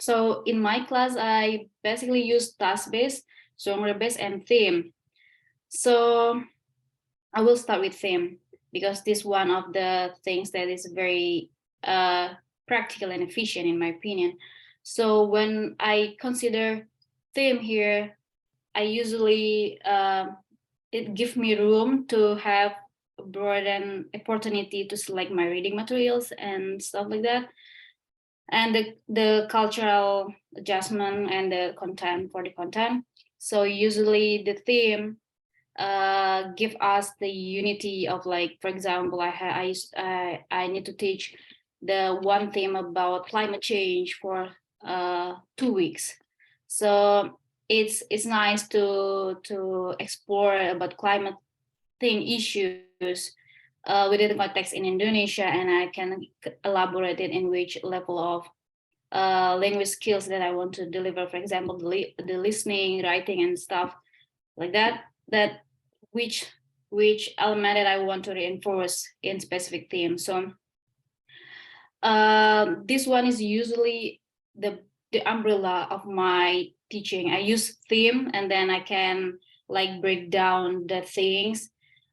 C: So in my class, I basically use task-based, genre-based, and theme. So I will start with theme, because this is one of the things that is very practical and efficient in my opinion. So when I consider theme here, I usually it gives me room to have a broader opportunity to select my reading materials and stuff like that, and the cultural adjustment and the content for the content. So usually the theme give us the unity of, like, for example, I need to teach the one theme about climate change for 2 weeks. So it's nice to explore about climate thing issues within the context in Indonesia, and I can elaborate it in which level of language skills that I want to deliver. For example, the listening, writing, and stuff like that. Which element that I want to reinforce in specific theme. So this one is usually the umbrella of my teaching. I use theme, and then I can like break down the things,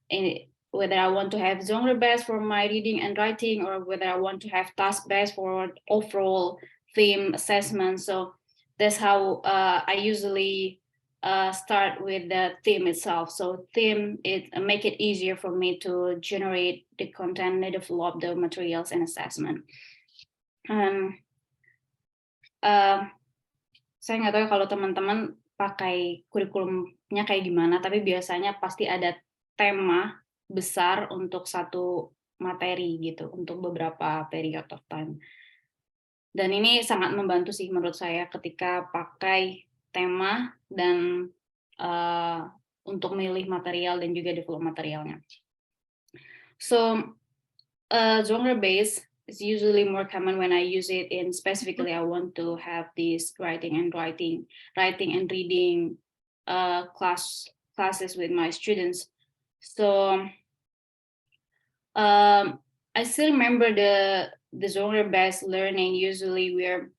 C: in whether I want to have genre-based for my reading and writing, or whether I want to have task-based for overall theme assessment. So that's how I usually start with the theme itself. So theme, it make it easier for me to generate the content, develop the materials and assessment. Saya nggak tahu kalau teman-teman pakai kurikulumnya kayak gimana, tapi biasanya pasti ada tema besar untuk satu materi gitu, untuk beberapa period of time. Dan ini sangat membantu sih menurut saya ketika pakai tema dan untuk milih material dan juga develop materialnya. So genre based is usually more common when I use it in specifically I want to have this writing and reading classes with my students. So I still remember the genre based learning. Usually we're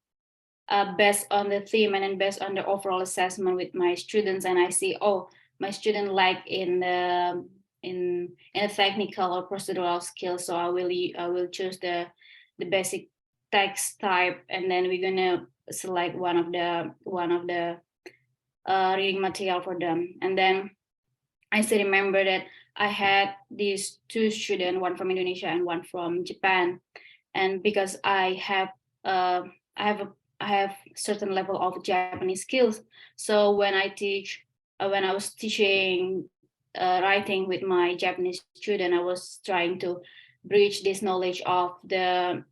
C: based on the theme and then based on the overall assessment with my students, and I see, oh, my student like in a technical or procedural skills, so I will choose the basic text type, and then we're gonna select one of the reading material for them. And then I still remember that I had these two students, one from Indonesia and one from Japan, and because I have certain level of Japanese skills, so when I was teaching writing with my Japanese student, I was trying to bridge this knowledge of the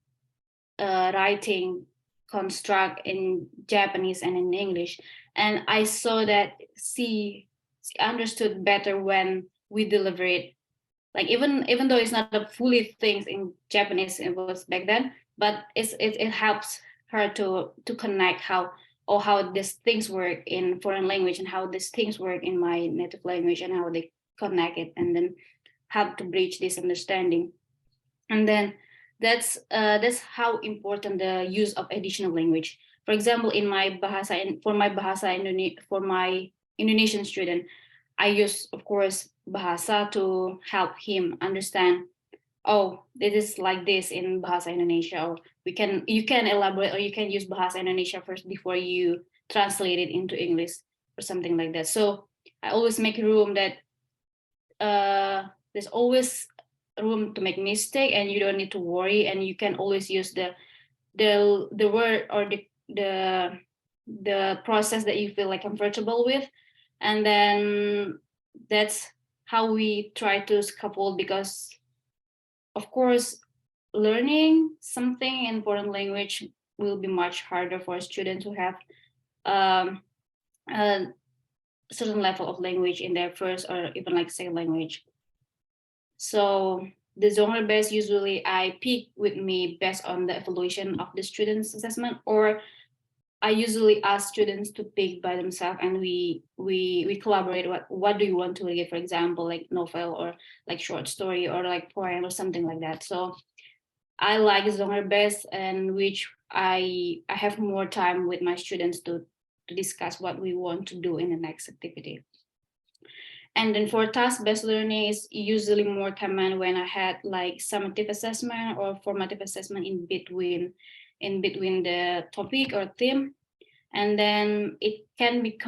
C: writing construct in Japanese and in English, and I saw that she understood better when we deliver it. Like even though it's not a fully things in Japanese, it was back then, but it helps her to connect how these things work in foreign language and how these things work in my native language and how they connect it, and then how to bridge this understanding. And then that's how important the use of additional language. For example, in my bahasa for my Indonesian student, I use, of course, bahasa to help him understand, oh, this is like this in Bahasa Indonesia, or you can elaborate, or you can use Bahasa Indonesia first before you translate it into English or something like that. So I always make room that there's always room to make mistake, and you don't need to worry, and you can always use the word or the process that you feel like comfortable with. And then that's how we try to scaffold, because of course learning something in foreign language will be much harder for students who have a certain level of language in their first or even like second language. So the genre based, usually I pick with me based on the evaluation of the student's assessment, or I usually ask students to pick by themselves, and we collaborate. What do you want to read? For example, like novel or like short story or like poem or something like that. So I like genre based, and which I have more time with my students to discuss what we want to do in the next activity. And then for task-based learning is usually more common when I had like summative assessment or formative assessment in between the topic or theme. And then it can be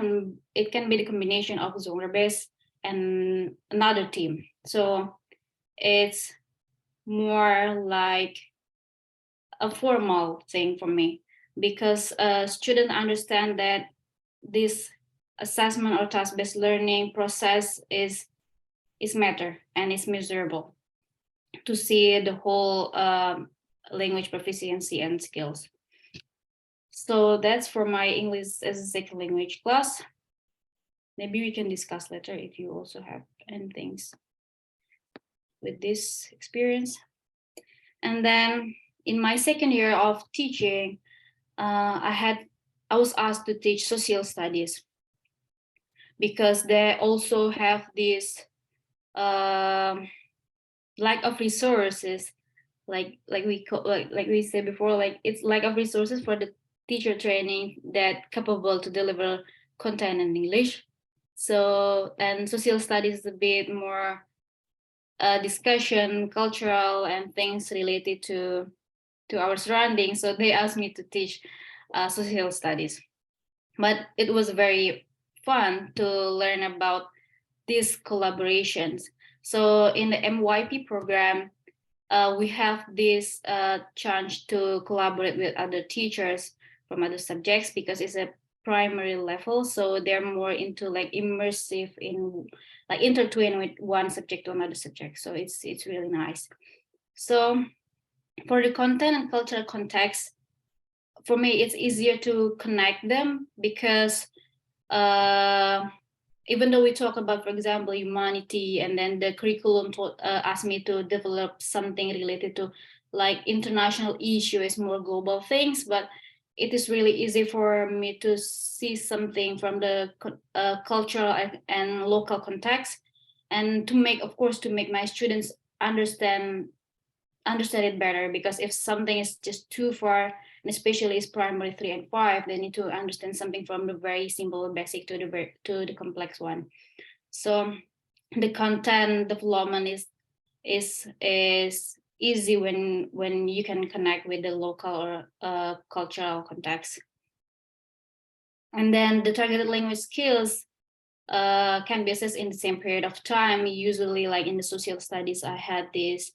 C: the combination of genre-based and another theme. So it's more like a formal thing for me, because students understand that this assessment or task-based learning process is matter and is measurable to see the whole language proficiency and skills. So that's for my English as a second language class. Maybe we can discuss later if you also have anything with this experience. And then in my second year of teaching, I was asked to teach social studies, because they also have this lack of resources, like we said before, like it's lack of resources for the teacher training that capable to deliver content in English. So, and social studies is a bit more discussion, cultural, and things related to our surroundings. So they asked me to teach social studies, but it was very fun to learn about these collaborations. So in the MYP program, we have this chance to collaborate with other teachers from other subjects, because it's a primary level, so they're more into like immersive in like intertwine with one subject to another subject. So it's really nice. So for the content and cultural context, for me it's easier to connect them, because even though we talk about, for example, humanity, and then the curriculum asked me to develop something related to like international issues, more global things, but it is really easy for me to see something from the cultural and local context, and to make, of course, to make my students understand it better, because if something is just too far, and especially is primary 3 and 5, they need to understand something from the very simple and basic to the complex one. So the content development is easy when you can connect with the local or cultural context. And then the targeted language skills can be assessed in the same period of time. Usually, like in the social studies, I had this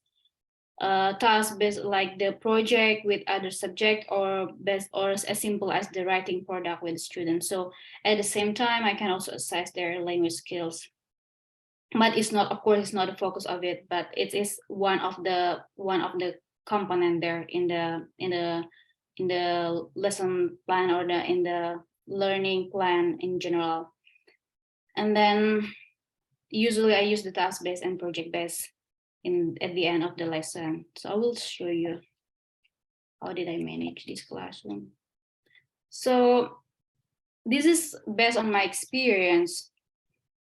C: task based, like the project with other subject, or as simple as the writing product with students. So at the same time, I can also assess their language skills. But it's not, of course, it's not the focus of it, but it is one of the component there in the lesson plan, or in the learning plan in general. And then usually I use the task based and project based at the end of the lesson. So I will show you how did I manage this classroom. So this is based on my experience,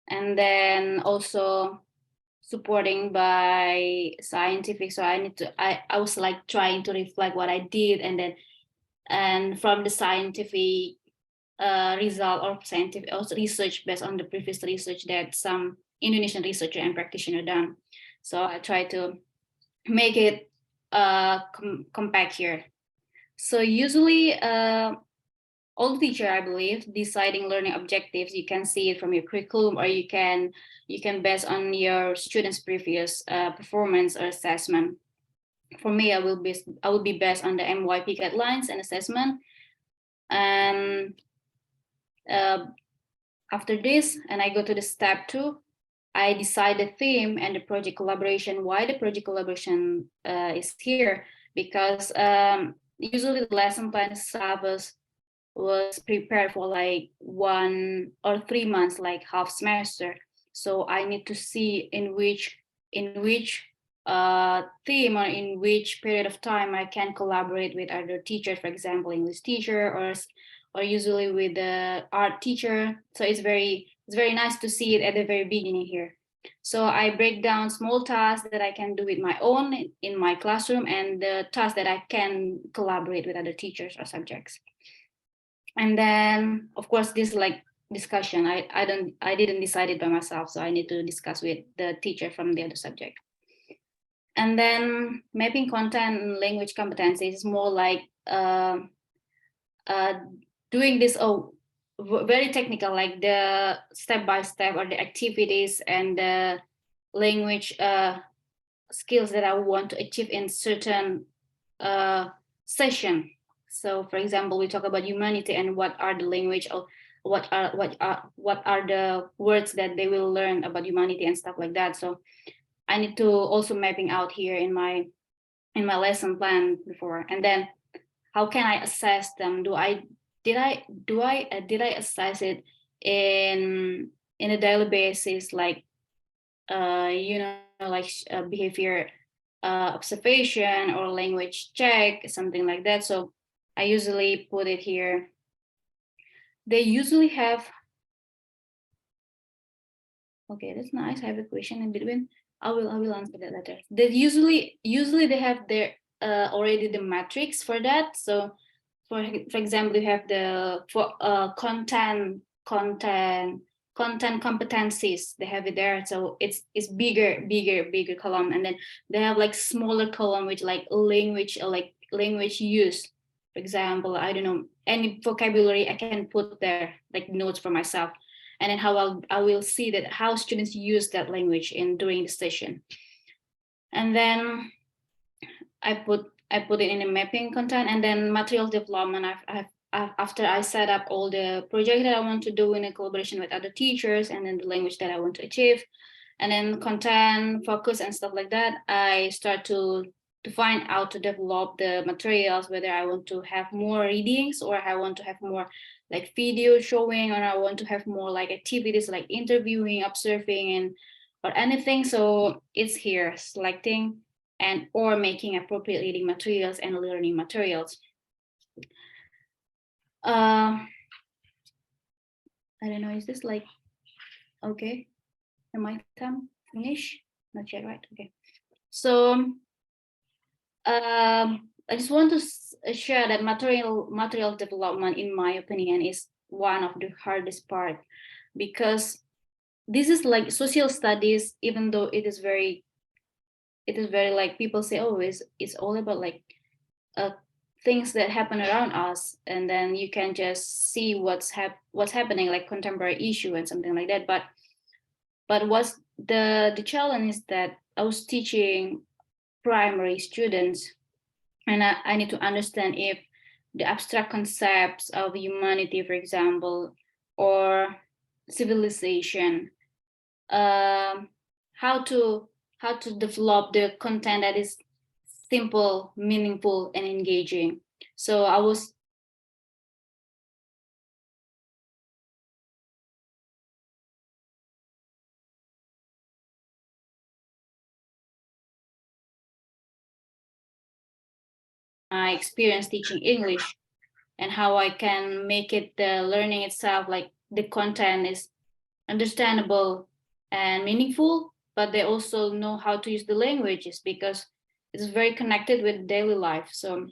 C: and then also supporting by scientific. So I was like trying to reflect what I did, and from the scientific result or scientific also research based on the previous research that some Indonesian researcher and practitioner done. So I try to make it compact here. So usually all teacher, I believe, deciding learning objectives, you can see it from your curriculum, or you can base on your students' previous performance or assessment. For me, I will be based on the MYP guidelines and assessment. And after this, and I go to the step 2, I decide the theme and the project collaboration. Why the project collaboration is here? Because usually the lesson plan syllabus was prepared for like 1 or 3 months, like half semester. So I need to see in which theme or in which period of time I can collaborate with other teachers, for example, English teacher, or usually with the art teacher. So it's very nice to see it at the very beginning here. So I break down small tasks that I can do with my own in my classroom, and the tasks that I can collaborate with other teachers or subjects. And then, of course, this like discussion, I didn't decide it by myself, so I need to discuss with the teacher from the other subject. And then mapping content and language competencies is more like doing this very technical, like the step-by-step or the activities and the language skills that I want to achieve in certain session. So for example, we talk about humanity and what are the language, or what are the words that they will learn about humanity and stuff like that. So I need to also mapping out here in my lesson plan before. And then how can I assess them? Did I assess it in a daily basis, like like behavior observation or language check, something like that. So I usually put it here. They usually have, okay, that's nice. I have a question in between. I will answer that later. They usually they have their already the metrics for that. So for example, you have the content competencies, they have it there. So it's bigger column, and then they have like smaller column which like language, or like language use. For example, I don't know, any vocabulary I can put there, like notes for myself, and then how I will see that how students use that language during the session. And then I put it in a mapping content, and then material development. After I set up all the projects that I want to do in a collaboration with other teachers, and then the language that I want to achieve, and then content focus and stuff like that, I start to to find out to develop the materials, whether I want to have more readings or I want to have more like video showing, or I want to have more like activities like interviewing, observing, and or anything. So it's here selecting and or making appropriate reading materials and learning materials. I don't know, is this like okay? Am I time finish? Not yet, right? Okay. So I just want to share that material development, in my opinion, is one of the hardest part, because this is like social studies, even though it is very like people say, oh, it's all about like things that happen around us, and then you can just see what's happening, like contemporary issue and something like that. But what's the challenge is that I was teaching primary students, and I need to understand if the abstract concepts of humanity, for example, or civilization, how to develop the content that is simple, meaningful, and engaging. So I was my experience teaching English, and how I can make it the learning itself, like the content is understandable and meaningful, but they also know how to use the languages because it's very connected with daily life. So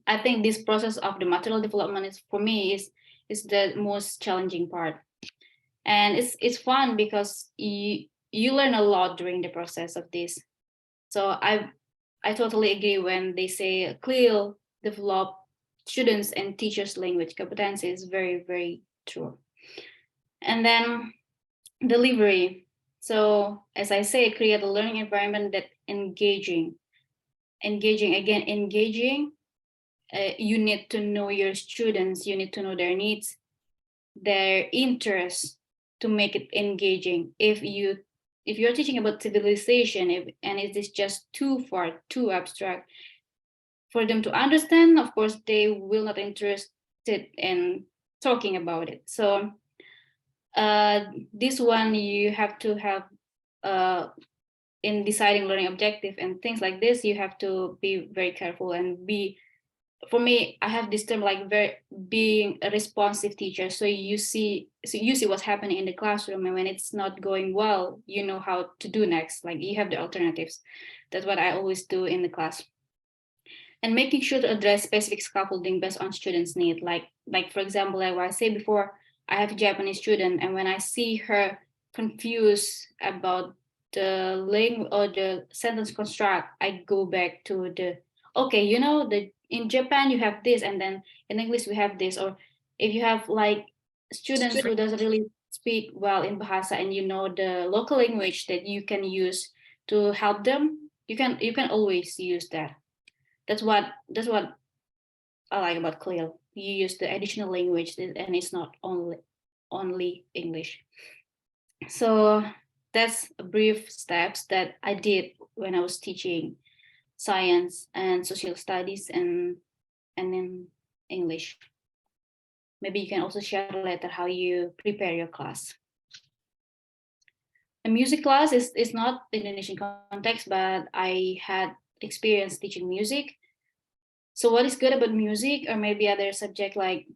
C: I think this process of the material development is, for me, is the most challenging part. And it's fun because you learn a lot during the process of this. So I totally agree when they say CLIL develop students and teachers language competency. Is very, very true. And then delivery. So as I say, create a learning environment that engaging. You need to know your students, you need to know their needs, their interests, to make it engaging. If you're teaching about civilization, and it is just too far, too abstract for them to understand, of course they will not interested in talking about it. So this one you have to have in deciding learning objective and things like this, you have to be very careful and be, for me, I have this term like being a responsive teacher. So you see what's happening in the classroom, and when it's not going well, you know how to do next. Like you have the alternatives. That's what I always do in the class. And making sure to address specific scaffolding based on students' need. Like for example, like what I said before, I have a Japanese student, and when I see her confused about the language or the sentence construct, I go back to the, okay, you know, in Japan you have this, and then in English we have this. Or if you have like students who doesn't really speak well in Bahasa, and you know the local language that you can use to help them, you can always use that. That's what I like about CLIL. You use the additional language, and it's not only English. So that's a brief steps that I did when I was teaching science and social studies and in English. Maybe you can also share later how you prepare your class. A music class is not Indonesian context, but I had experience teaching music. So what is good about music, or maybe other subject like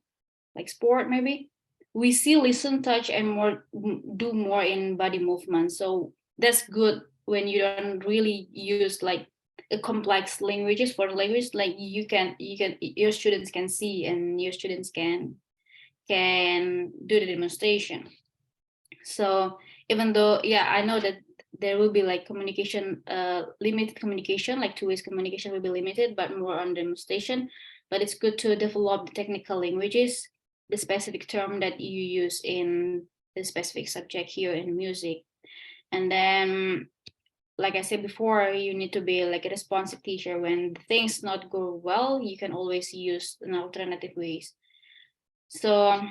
C: sport, maybe we see, listen, touch, and do more in body movement. So that's good when you don't really use like a complex languages for language. Like your students can see, and your students can do the demonstration. So even though, yeah, I know that there will be like communication, limited communication, like two-way communication will be limited, but more on demonstration. But it's good to develop the technical languages, the specific term that you use in the specific subject here in music. And then, like I said before, you need to be like a responsive teacher. When things not go well, you can always use an alternative ways. So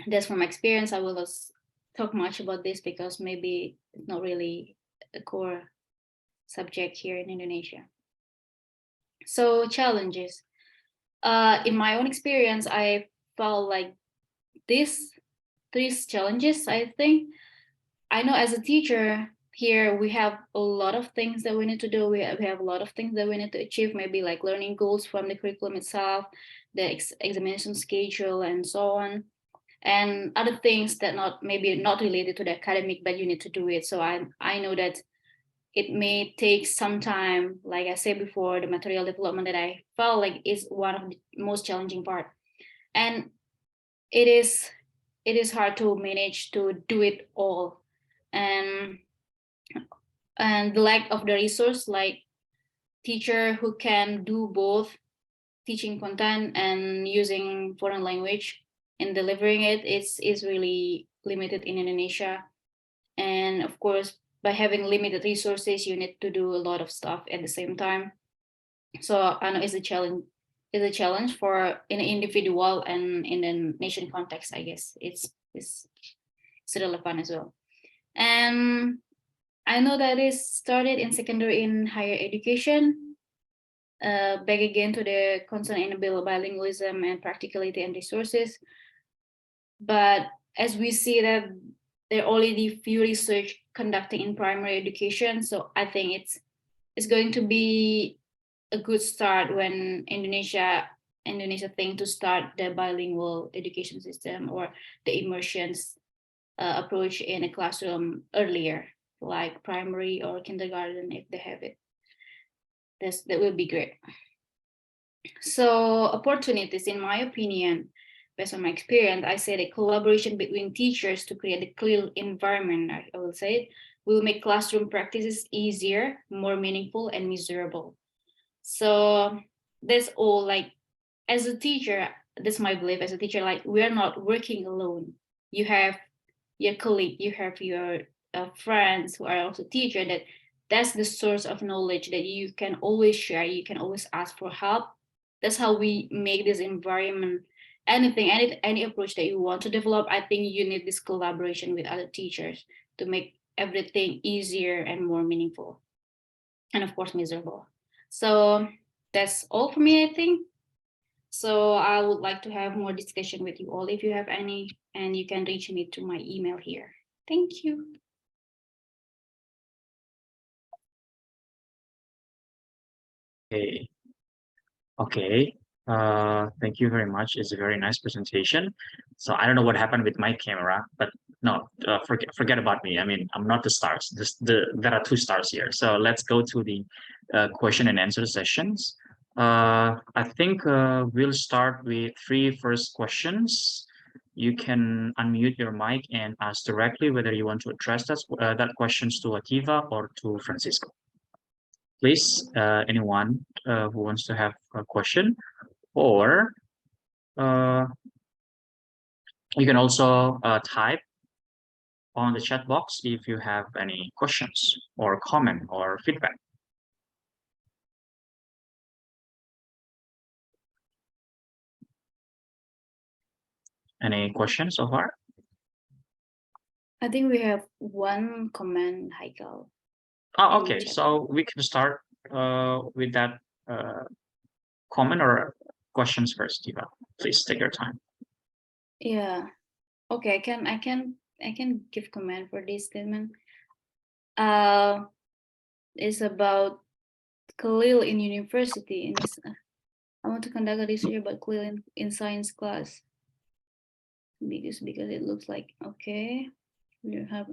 C: that's from experience. I will talk much about this because maybe it's not really a core subject here in Indonesia. So challenges. In my own experience, I felt like these challenges, I think. I know as a teacher here, we have a lot of things that we need to do. We have a lot of things that we need to achieve, maybe like learning goals from the curriculum itself, the examination schedule, and so on. And other things that maybe not related to the academic, but you need to do it. So I know that it may take some time. Like I said before, the material development that I felt like is one of the most challenging part. And it is hard to manage to do it all. And the lack of the resource, like teacher who can do both teaching content and using foreign language and delivering it is really limited in Indonesia. And of course, by having limited resources, you need to do a lot of stuff at the same time. So I know it's a challenge for an individual and in the nation context. I guess it's relevant as well. And I know that it started in secondary in higher education. Back again to the concern in bilingualism and practicality and resources. But as we see that there are already few research conducting in primary education, so I think it's going to be a good start when Indonesia think to start the bilingual education system or the immersions approach in a classroom earlier, like primary or kindergarten if they have it. That will be great. So opportunities, in my opinion, based on my experience, I say the collaboration between teachers to create a CLILL environment, I will say, will make classroom practices easier, more meaningful, and measurable. So that's all. Like, as a teacher, that's my belief as a teacher, like we are not working alone. You have your colleague, you have your friends who are also teachers. That's the source of knowledge that you can always share. You can always ask for help. That's how we make this environment. Any approach that you want to develop, I think you need this collaboration with other teachers to make everything easier and more meaningful, and of course miserable. So that's all for me, I think. So I would like to have more discussion with you all if you have any, and you can reach me to my email here. Thank you.
B: Okay. Okay. Thank you very much. It's a very nice presentation. So I don't know what happened with my camera, but no, forget about me. I mean, I'm not the stars. There are two stars here. So let's go to the question and answer sessions. I think we'll start with three first questions. You can unmute your mic and ask directly whether you want to address that questions to Akiva or to Francisco. Please, anyone who wants to have a question, or you can also type on the chat box if you have any questions or comment or feedback. Any questions so far?
C: I think we have one comment, Haikal.
B: Oh, okay. So we can start with that comment or questions first, Eva. Please take your time.
C: Yeah. Okay. I can give comment for this statement. It's about CLILL in university. I want to conduct a research about CLILL in science class because it looks like okay. You have,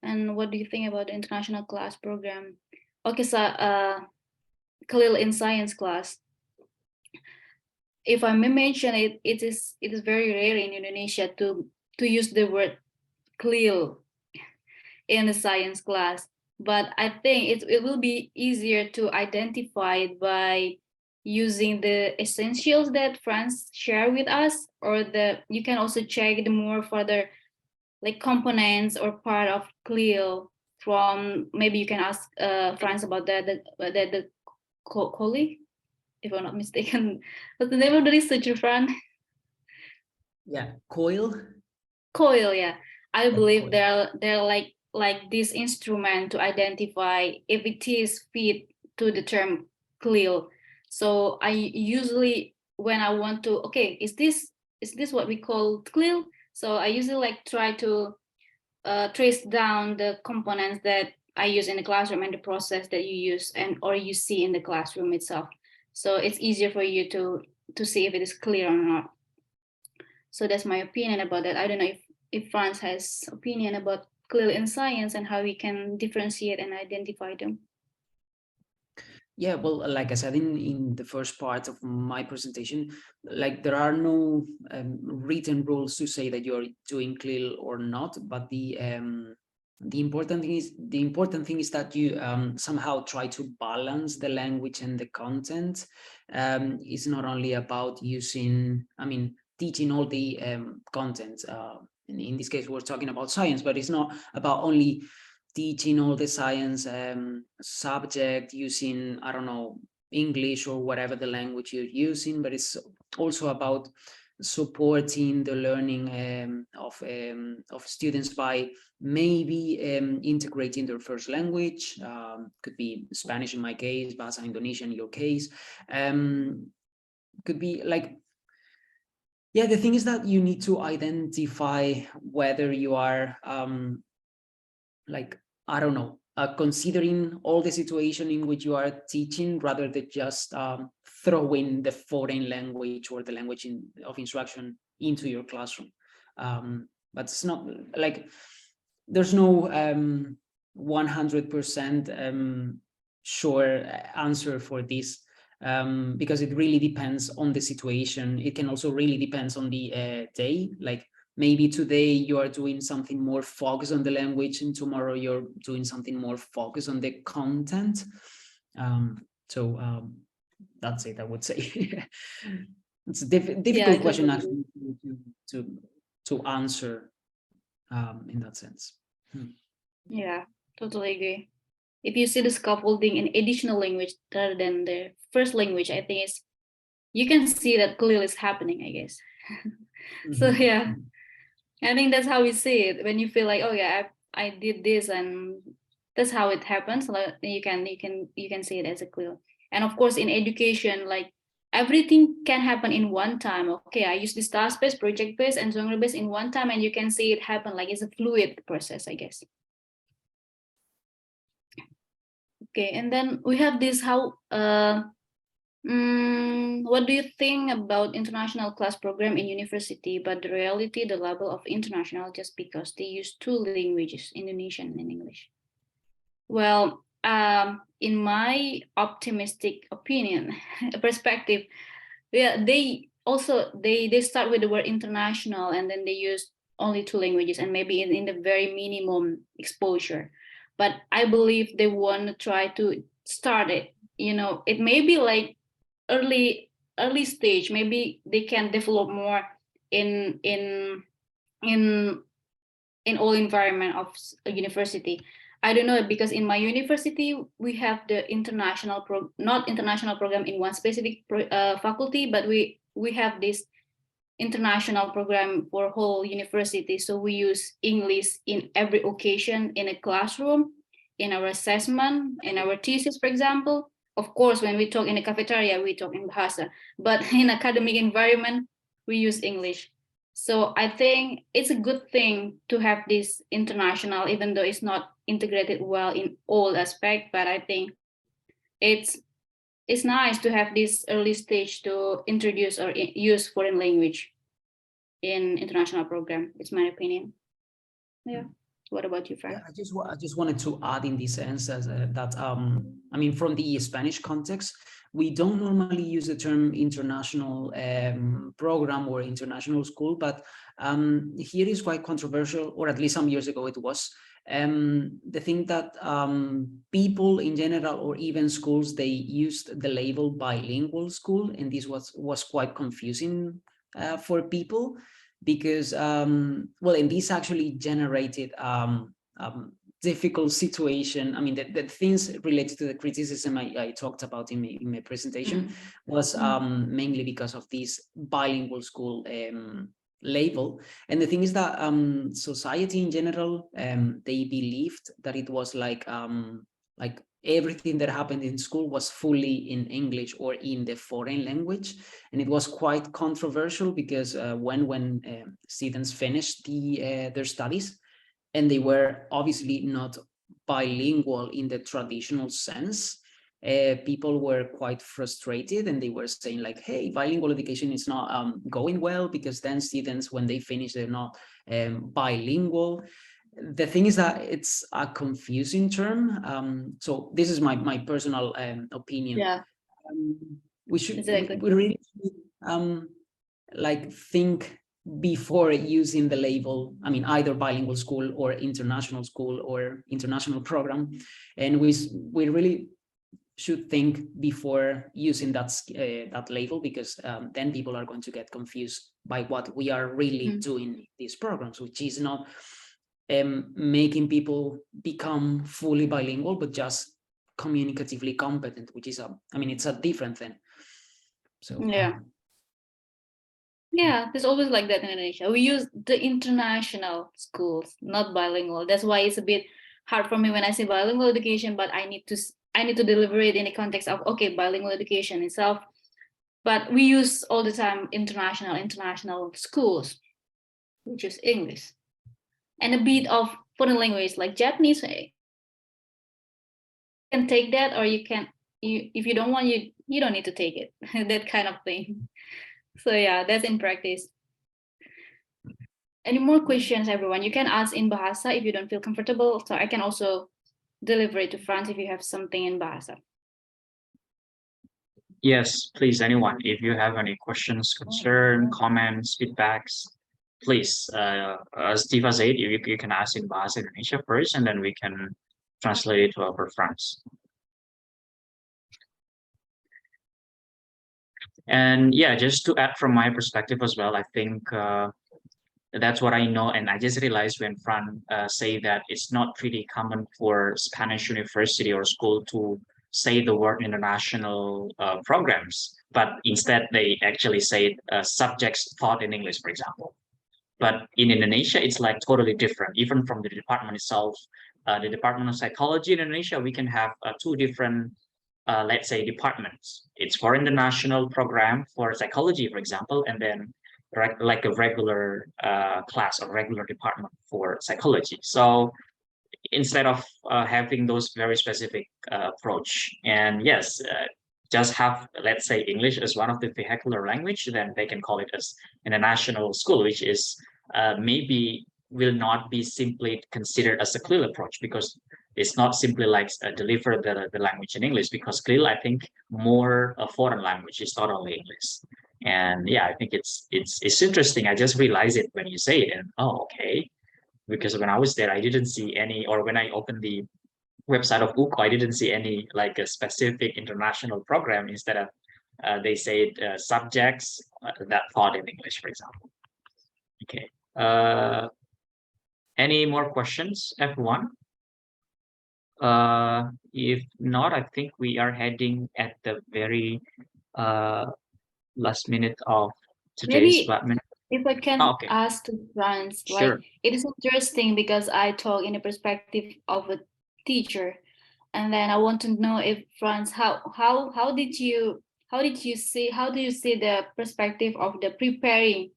C: and what do you think about the international class program? Okay, so CLILL in science class. If I may mention it, it is very rare in Indonesia to use the word CLILL in the science class. But I think it will be easier to identify it by using the essentials that Franz shared with us, or you can also check the more further like components or part of CLIL from, maybe you can ask Franz about the colleague, if I'm not mistaken. What's the name of the researcher, Franz?
A: Yeah, COIL.
C: COIL, yeah. I believe they're like this instrument to identify if it is fit to the term CLIL. So I usually, when I want to, okay, is this what we call CLIL? So I usually like try to trace down the components that I use in the classroom and the process that you use or you see in the classroom itself. So it's easier for you to see if it is clear or not. So that's my opinion about that. I don't know if Franz has opinion about CLIL in science and how we can differentiate and identify them.
A: Yeah, well, like I said in the first part of my presentation, like there are no written rules to say that you're doing CLIL or not, but the important thing is that you somehow try to balance the language and the content. It's not only about using, teaching all the content. In this case, we're talking about science, but it's not about only teaching all the science subject using, I don't know, English or whatever the language you're using, but it's also about supporting the learning of students by maybe integrating their first language, could be Spanish in my case, Bahasa Indonesian in your case, could be like, yeah, the thing is that you need to identify whether you are like, I don't know, considering all the situation in which you are teaching rather than just throwing the foreign language or the language of instruction into your classroom. But it's not like there's no 100% sure answer for this, because it really depends on the situation. It can also really depends on the day. Like maybe today you are doing something more focused on the language and tomorrow you're doing something more focused on the content. That's it, I would say. It's a difficult question actually to answer in that sense.
C: Yeah, totally agree. If you see the scaffolding in additional language rather than the first language, I think you can see that clearly is happening, I guess. So yeah, I think that's how we see it. When you feel like, oh yeah, I did this and that's how it happens. Like, you can see it as a CLIL. And of course, in education, like everything can happen in one time. Okay, I use this task-based, project-based, and genre-based in one time, and you can see it happen. Like it's a fluid process, I guess. Okay, and then we have this how. What do you think about international class program in university, but the reality, the level of international, just because they use two languages, Indonesian and English? Well, in my optimistic opinion, perspective, yeah, they start with the word international and then they use only two languages and maybe in the very minimum exposure. But I believe they want to try to start it. It may be like early stage. Maybe they can develop more in all environment of a university. I don't know, because in my university we have the not international program in one specific faculty, but we have this international program for whole university. So we use English in every occasion in a classroom, in our assessment, in our thesis, for example. Of course, when we talk in the cafeteria, we talk in Bahasa, but in academic environment, we use English. So I think it's a good thing to have this international, even though it's not integrated well in all aspects, but I think it's nice to have this early stage to introduce or use foreign language in international program. It's my opinion. Yeah. What about you, Frank?
A: I just wanted to add in this sense that from the Spanish context, we don't normally use the term international program or international school, but here is quite controversial, or at least some years ago it was. The thing that people in general, or even schools, they used the label bilingual school, and this was quite confusing for people. Because and this actually generated difficult situation. The things related to the criticism I talked about in my presentation was mainly because of this bilingual school label. And the thing is that society in general, they believed that it was like everything that happened in school was fully in English or in the foreign language, and it was quite controversial because when students finished their studies, and they were obviously not bilingual in the traditional sense, people were quite frustrated, and they were saying like, hey, bilingual education is not going well, because then students, when they finish, they're not bilingual. The thing is that it's a confusing term. So this is my personal opinion.
C: Yeah.
A: We should
C: Exactly.
A: we really like think before using the label, I mean, either bilingual school or international school or international program. And we really should think before using that label, because then people are going to get confused by what we are really doing in these programs, which is not making people become fully bilingual, but just communicatively competent, which is it's a different thing. So
C: yeah, there's always like that in Indonesia. We use the international schools, not bilingual. That's why it's a bit hard for me when I say bilingual education, but I need to deliver it in the context of, okay, bilingual education itself. But we use all the time international schools, which is English, and a bit of foreign language like Japanese. You can take that, or you can, if you don't want, you don't need to take it. That kind of thing. So yeah, that's in practice. Any more questions, everyone? You can ask in Bahasa if you don't feel comfortable. So I can also deliver it to Franz if you have something in Bahasa.
B: Yes, please, anyone, if you have any questions, concern, comments, feedbacks, please, as Tiva said, you can ask in Bahasa Indonesia first, and then we can translate it to our friends. And yeah, just to add from my perspective as well, I think that's what I know. And I just realized when Fran say that it's not pretty common for Spanish university or school to say the word international programs, but instead they actually say subjects taught in English, for example. But in Indonesia, it's like totally different. Even from the department itself, the Department of Psychology in Indonesia, we can have two different, let's say, departments. It's for international program for psychology, for example, and then like a regular class or regular department for psychology. So instead of having those very specific approach, and yes, just have, let's say, English as one of the vehicular language, then they can call it as international school, which is maybe will not be simply considered as a CLIL approach, because it's not simply like deliver the language in English, because CLIL, I think, more a foreign language, is not only English. And yeah, I think it's interesting. I just realized it when you say it, and oh, okay. Because when I was there, I didn't see any, or when I opened the website of UCO, I didn't see any like a specific international program. Instead of they say subjects that taught in English, for example. Okay. Any more questions, everyone? If not, I think we are heading at the very last minute of today's
C: Maybe if I can ask to Franz,
B: sure.
C: Like, it is interesting because I talk in the perspective of a teacher, and then I want to know if Franz, how did you see the perspective of the preparing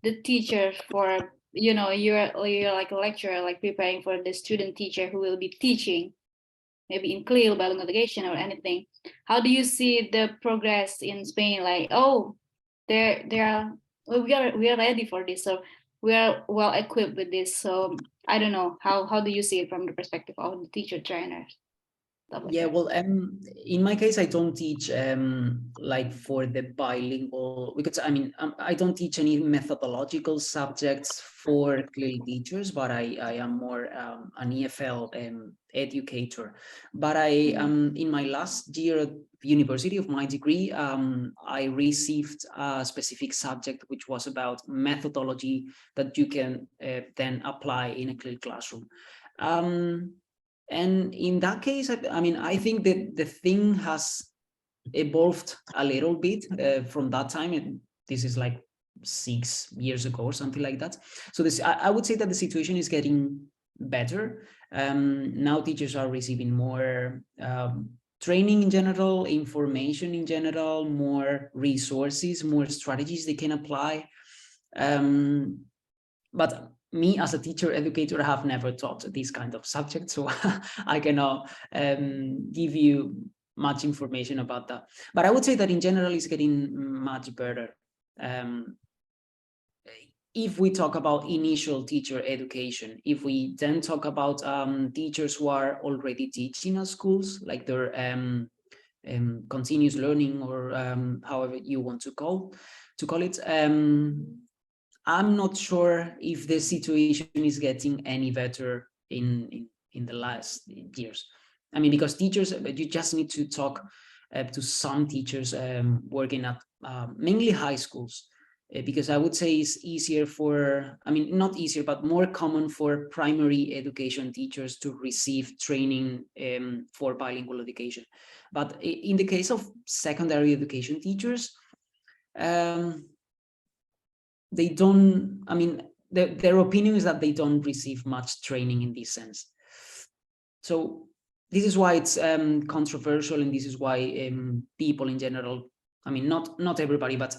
C: the teacher for, you're like a lecturer, like preparing for the student teacher who will be teaching, maybe in CLIL, bilingual education or anything. How do you see the progress in Spain? Like, oh, we are ready for this, so we are well equipped with this. So I don't know, how do you see it from the perspective of the teacher trainers?
A: Yeah, well, in my case, I don't teach like for the bilingual, because I don't teach any methodological subjects for CLIL teachers, but I am more an EFL educator. But in my last year at university of my degree, I received a specific subject which was about methodology that you can then apply in a CLIL classroom. And in that case, I think that the thing has evolved a little bit from that time. And this is like 6 years ago or something like that. So I would say that the situation is getting better. Now teachers are receiving more training in general, information in general, more resources, more strategies they can apply. But me as a teacher educator, I have never taught this kind of subject, so I cannot give you much information about that. But I would say that in general, it's getting much better. If we talk about initial teacher education, if we then talk about teachers who are already teaching at schools, like their continuous learning, or however you want to call it, I'm not sure if the situation is getting any better in the last years. I mean, because teachers, you just need to talk to some teachers working at mainly high schools, because I would say it's easier for, I mean, not easier, but more common for primary education teachers to receive training for bilingual education. But in the case of secondary education teachers, they don't, I mean, their opinion is that they don't receive much training in this sense. So this is why it's controversial, and this is why people in general, I mean, not everybody, but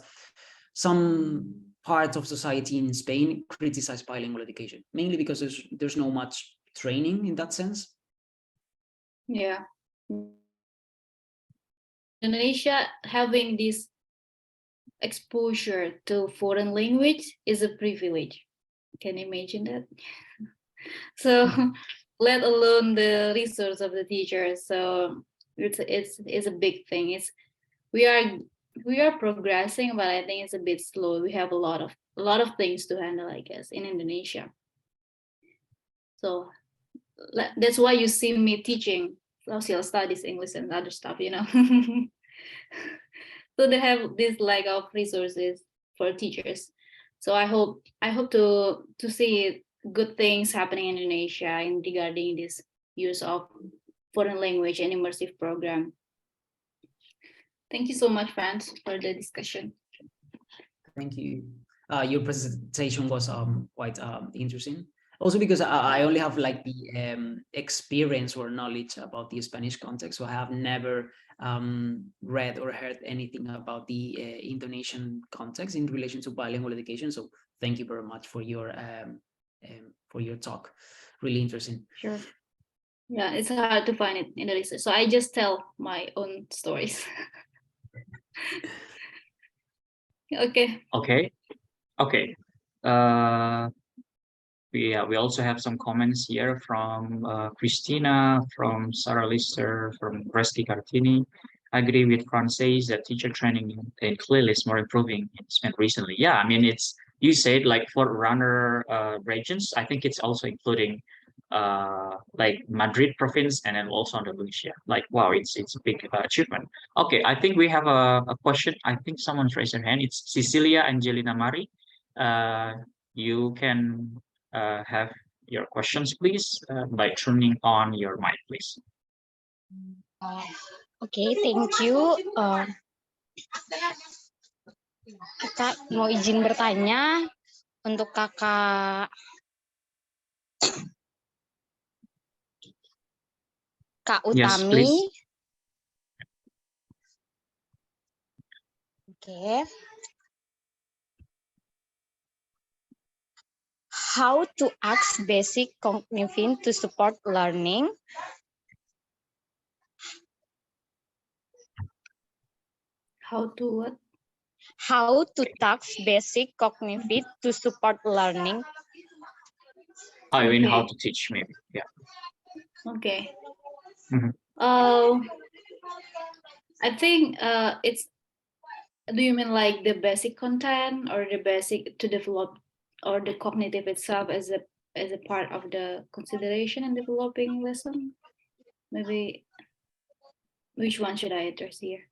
A: some parts of society in Spain criticize bilingual education, mainly because there's no much training in that sense.
C: Yeah. Indonesia having this exposure to foreign language is a privilege. Can you imagine that? So let alone the resource of the teachers. So it's a big thing. We are progressing, but I think it's a bit slow. We have a lot of things to handle, I guess, in Indonesia. So that's why you see me teaching social studies, English, and other stuff, you know. So they have this lack of resources for teachers. So I hope to see good things happening in Indonesia in regarding this use of foreign language and immersive program. Thank you so much, Franz, for the discussion.
A: Thank you. Your presentation was quite interesting. Also because I only have like the experience or knowledge about the Spanish context, so I have never read or heard anything about the Indonesian context in relation to bilingual education. So thank you very much for your talk. Really interesting.
C: Sure. Yeah, it's hard to find it in the research, so I just tell my own stories. Okay.
B: Okay. We also have some comments here from Christina, from Sarah Lister, from Resti Cartini. I agree with Frances that teacher training in CLIL is more improving in Spain recently. Yeah, I mean, it's, you said like for runner regions, I think it's also including like Madrid province and then also Andalusia. Like, wow, it's a big achievement. Okay, I think we have a question. I think someone's raised their hand. It's Cecilia Angelina Mari. You can have your questions, please, by turning on your mic, please.
D: Okay, thank you. Kakak mau izin bertanya untuk Kak Utami.
B: Yes,
D: Okay. How to ask basic cognitive to support learning?
C: How to what?
D: How to tax basic cognitive to support learning?
B: I mean, how
C: Okay.
B: to teach, maybe. Yeah.
C: Okay.
B: Mhm.
C: I think it's. Do you mean like the basic content or the basic to develop, or the cognitive itself as a part of the consideration in developing lesson? Maybe which one should I address here?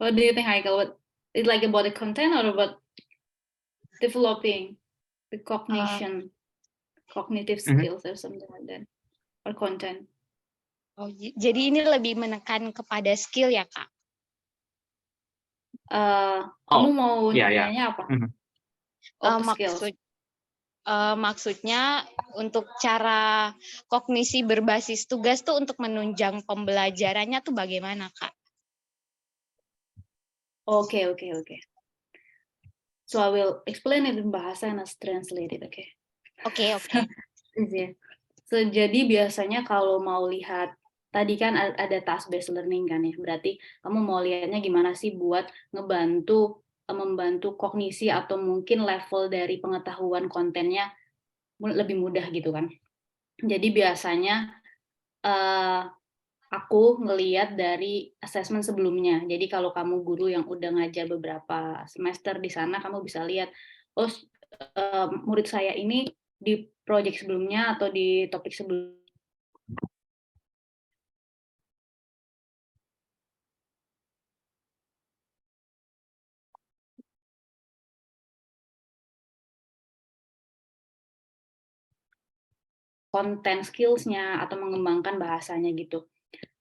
C: What do you think, Heiko? What is like about the content or about developing the cognitive skills or something like that, or content?
D: Oh, jadi ini lebih menekan kepada skill ya, Kak?
C: Kamu mau
B: yeah.
C: nanya apa?
B: Mhm.
C: Oh, skills.
D: Maksudnya untuk cara kognisi berbasis tugas tuh untuk menunjang pembelajarannya tuh bagaimana, Kak?
C: Okay. So I will explain it in bahasa and I'll translate it, okay?
D: Oke.
C: So, jadi biasanya kalau mau lihat, tadi kan ada task based learning kan ya, berarti kamu mau lihatnya gimana sih buat membantu kognisi atau mungkin level dari pengetahuan kontennya lebih mudah gitu kan. Jadi biasanya aku ngeliat dari assessment sebelumnya. Jadi kalau kamu guru yang udah ngajar beberapa semester di sana, kamu bisa lihat, oh murid saya ini di project sebelumnya atau di topik sebelumnya konten skills-nya atau mengembangkan bahasanya gitu.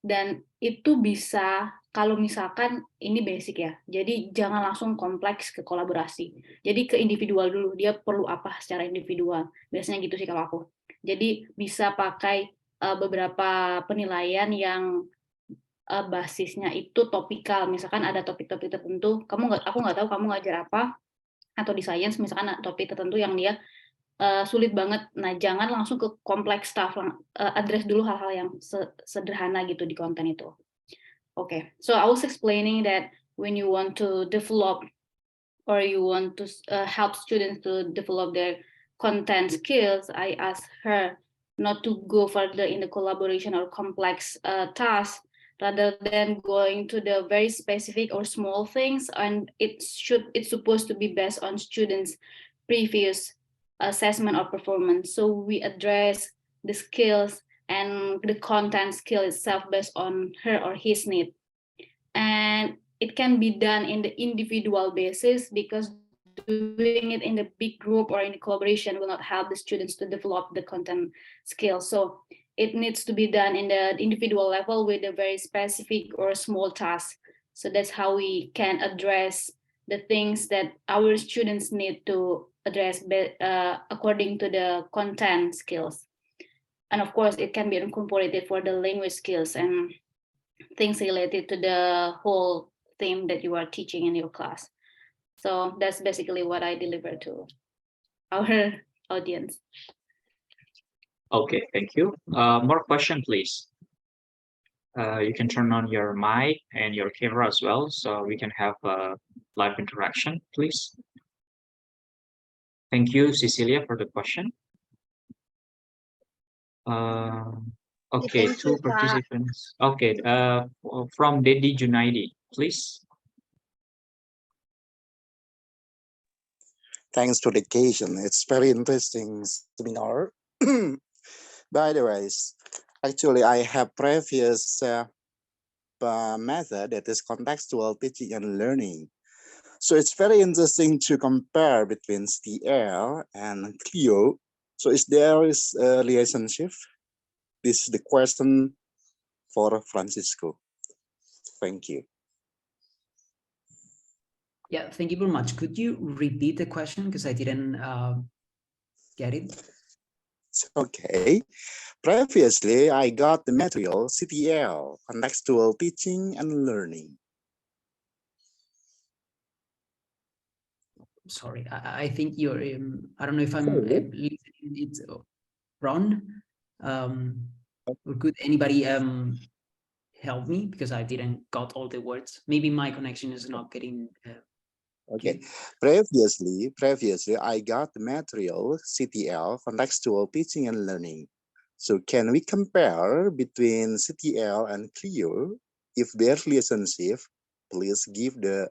C: Dan itu bisa, kalau misalkan ini basic ya, jadi jangan langsung kompleks ke kolaborasi. Jadi ke individual dulu, dia perlu apa secara individual. Biasanya gitu sih kalau aku. Jadi bisa pakai beberapa penilaian yang basisnya itu topikal. Misalkan ada topik-topik tertentu, aku nggak tahu kamu ngajar apa, atau di science misalkan ada topik tertentu yang dia sulit banget. Nah, jangan langsung ke kompleks stuff, address dulu hal-hal yang sederhana gitu di konten itu. Okay, so I was explaining that when you want to develop or you want to help students to develop their content skills, I asked her not to go further in the collaboration or complex tasks, rather than going to the very specific or small things, and it's supposed to be based on students' previous assessment or performance. So we address the skills and the content skill itself based on her or his need. And it can be done in the individual basis, because doing it in the big group or in collaboration will not help the students to develop the content skills. So it needs to be done in the individual level with a very specific or small task. So that's how we can address the things that our students need to address according to the content skills. And of course, it can be incorporated for the language skills and things related to the whole theme that you are teaching in your class. So that's basically what I deliver to our audience.
B: Okay, thank you. More question, please. You can turn on your mic and your camera as well, so we can have a live interaction, please. Thank you, Cecilia, for the question. Okay,
D: Thank
B: two
D: you, Kak.
B: participants. Okay, from Dedi Junaidi, please.
E: Thanks to the occasion. It's very interesting seminar. By the way, actually, I have previous method that is contextual teaching and learning. So it's very interesting to compare between CLIL and CLIL. So is there is a relationship? This is the question for Francisco. Thank you.
A: Yeah, thank you very much. Could you repeat the question, because I didn't get it?
E: Okay. Previously, I got the material CLIL, contextual teaching and learning.
A: Sorry, I think you're, I don't know if I'm listening it wrong. Or could anybody help me, because I didn't got all the words. Maybe my connection is not getting
E: Okay. Previously, I got the material CLIL, contextual teaching and learning. So can we compare between CLIL and CLIL? If there's relationship, please give the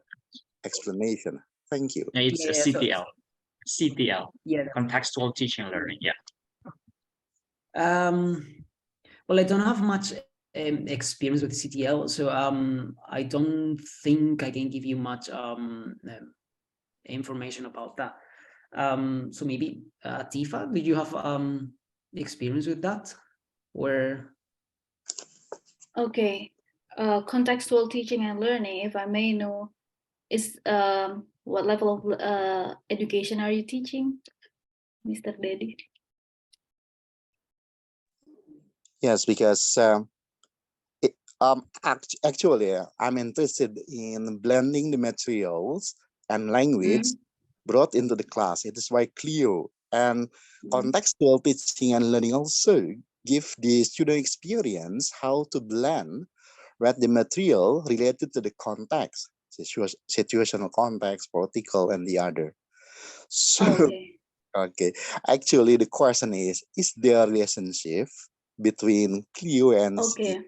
E: explanation. Thank you.
B: It's a CLIL. CLIL.
A: Yeah.
B: Contextual teaching and learning. Yeah.
A: Well, I don't have much experience with CLIL, so I don't think I can give you much information about that. So maybe Tifa, did you have experience with that? Or
C: Okay, contextual teaching and learning, if I may know, is what level of education are you teaching, Mr. Dedi?
E: Yes, because actually, I'm interested in blending the materials and language brought into the class. It is why CLIL and contextual teaching and learning also give the student experience how to blend read the material related to the context, situational context, political, and the other. So,
C: Okay.
E: okay, actually, the question is there a relationship between CLIL and
C: Okay.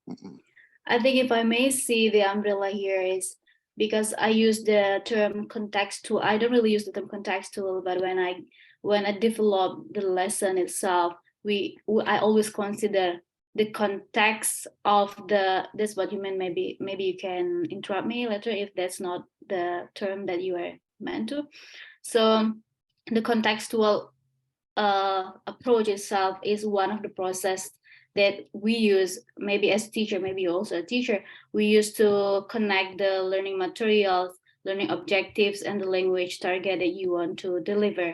E: Mm-mm.
C: I think if I may see the umbrella here is because I use the term contextual. I don't really use the term contextual, but when I develop the lesson itself, I always consider the context of this what you mean. Maybe you can interrupt me later if that's not the term that you are meant to. So the contextual approach itself is one of the process that we use, maybe as teacher, maybe also a teacher, we use to connect the learning materials, learning objectives, and the language target that you want to deliver.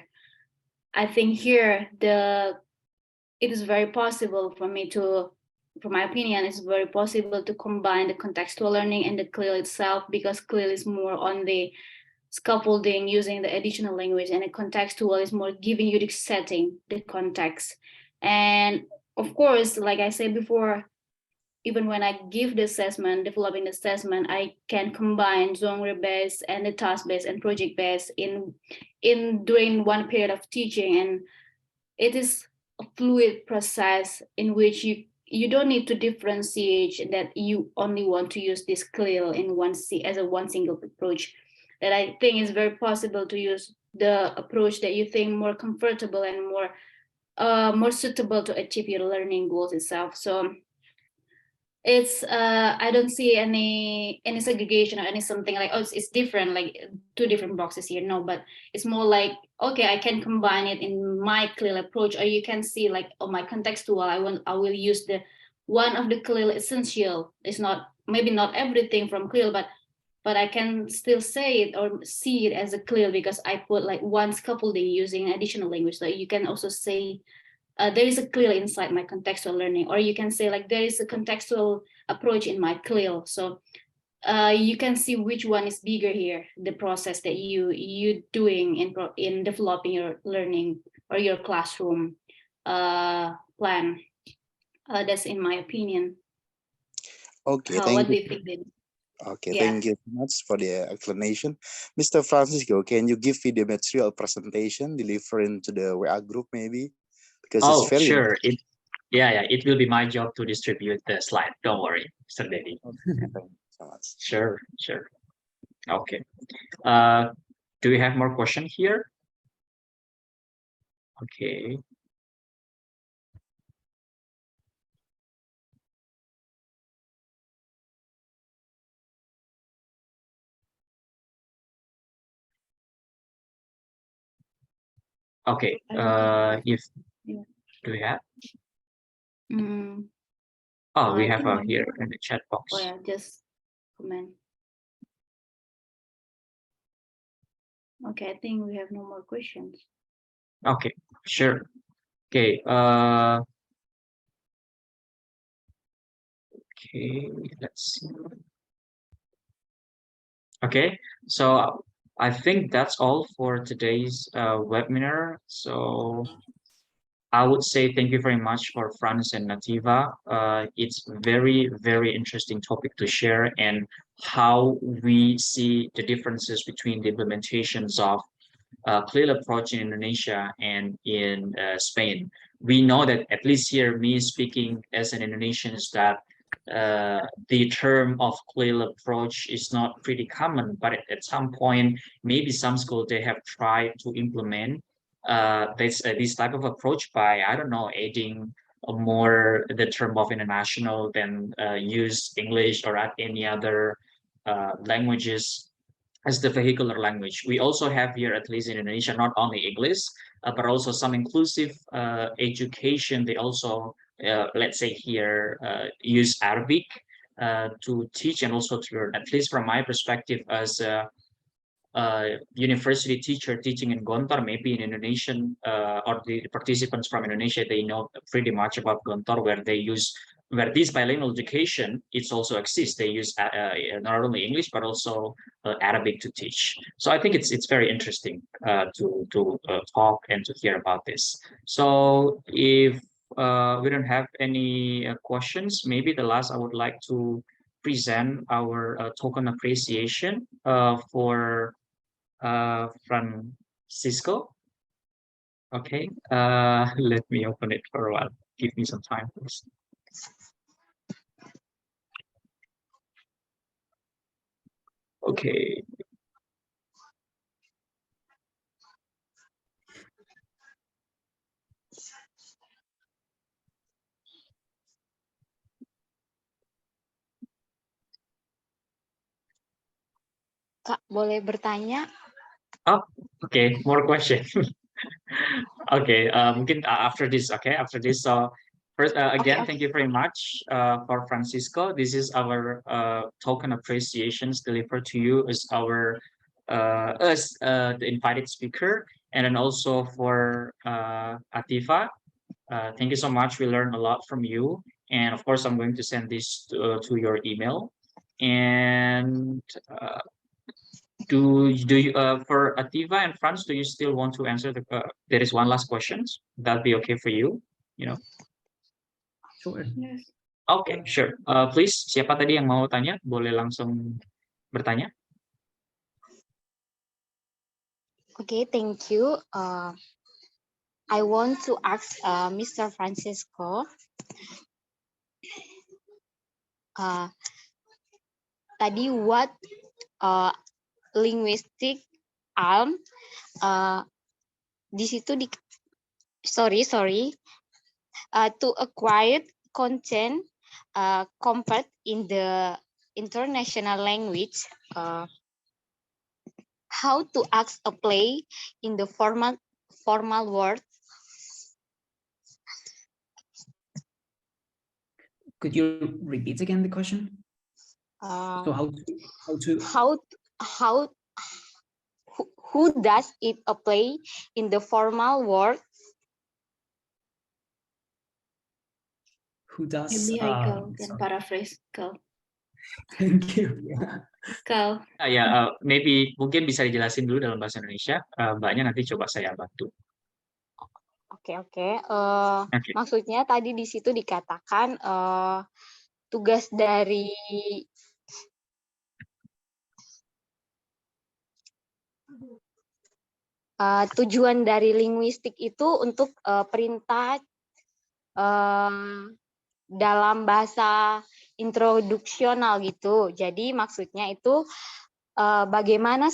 C: I think here it is very possible for me to, for my opinion, it's very possible to combine the contextual learning and the CLIL itself, because CLIL is more on the scaffolding using the additional language, and a contextual is more giving you the setting, the context. And of course, like I said before, even when I give the assessment, developing the assessment, I can combine genre-based and the task-based and project-based in during one period of teaching. And it is a fluid process in which you don't need to differentiate that you only want to use this CLIL in one single approach. That I think is very possible to use the approach that you think more comfortable and more suitable to achieve your learning goals itself. So it's I don't see any segregation or any something like, oh, it's different, like two different boxes here. No, but it's more like, okay, I can combine it in my CLIL approach, or you can see like, oh, my contextual, I will use the one of the CLIL essential. It's not, maybe not everything from CLIL, but I can still say it or see it as a CLIL because I put like one scaffolding using additional language. So you can also say there is a CLIL inside my contextual learning, or you can say like there is a contextual approach in my CLIL. So you can see which one is bigger here, the process that you doing in developing your learning or your classroom plan. That's in my opinion.
E: Okay,
C: What
E: thank
C: do
E: you.
C: you think then?
E: Okay,
C: Yeah.
E: thank you so much for the explanation. Mr. Francisco, can you give me the material presentation delivering to the WA group maybe? Because it's
B: Oh,
E: very
B: sure. Yeah, it will be my job to distribute the slide. Don't worry, Mr. Dedi.
E: Thank you so much.
B: Sure. Okay. Do we have more question here? Okay. Okay. If
C: Yeah.
B: do we have?
C: Mm.
B: Oh, we
C: I
B: have
C: think
B: here in the chat box.
C: Oh yeah, just comment. Okay, I think we have no more questions.
B: Okay, sure. Okay. Okay, let's see. Okay, so I think that's all for today's webinar. So I would say thank you very much for Franz and Nativa. It's very, very interesting topic to share, and how we see the differences between the implementations of CLIL approach in Indonesia and in Spain. We know that at least here, me speaking as an Indonesian, is that the term of CLIL approach is not pretty common, but at some point, maybe some schools, they have tried to implement this type of approach by, I don't know, adding more the term of international than use English or add any other languages as the vehicular language. We also have here, at least in Indonesia, not only English, but also some inclusive education. They also, let's say here, use Arabic to teach and also to learn. At least from my perspective as a university teacher teaching in Gontor, maybe in Indonesian, or the participants from Indonesia, they know pretty much about Gontor, where this bilingual education, it's also exists. They use not only English but also Arabic to teach. So I think it's very interesting to talk and to hear about this. So if we don't have any questions, maybe the last I would like to present our token appreciation for Francisco. Okay, let me open it for a while. Give me some time, please. Okay.
D: Kak, boleh bertanya?
B: Oh, okay, more question. Okay, mungkin after this, okay, after this. So first, again,
D: Okay.
B: thank you very much for Francisco. This is our token appreciations delivered to you as our the invited speaker, and then also for Atifa. Thank you so much. We learned a lot from you, and of course, I'm going to send this to your email. And do you for Ativa and Franz, do you still want to answer the there is one last question? That'd be okay for you, you know?
A: Sure.
C: Yes.
B: Okay, sure. Please, siapa tadi yang mau tanya? Boleh langsung bertanya.
D: Okay, thank you. I want to ask Mr. Francisco. Tadi what linguistic arm di situ to acquire content compared in the international language, how to ask a play in the formal word.
A: Could you repeat again the question? So
D: who does it apply in the formal word?
A: Who does?
C: Maybe Haikal can paraphrase. Kal.
A: Thank you. Yeah.
C: Kal.
B: Maybe mungkin bisa dijelasin dulu dalam bahasa Indonesia. Mbaknya nanti coba saya bantu.
D: Oke. Maksudnya tadi di situ dikatakan tugas dari tujuan dari linguistik itu untuk perintah dalam bahasa introduksional gitu. Jadi maksudnya itu bagaimana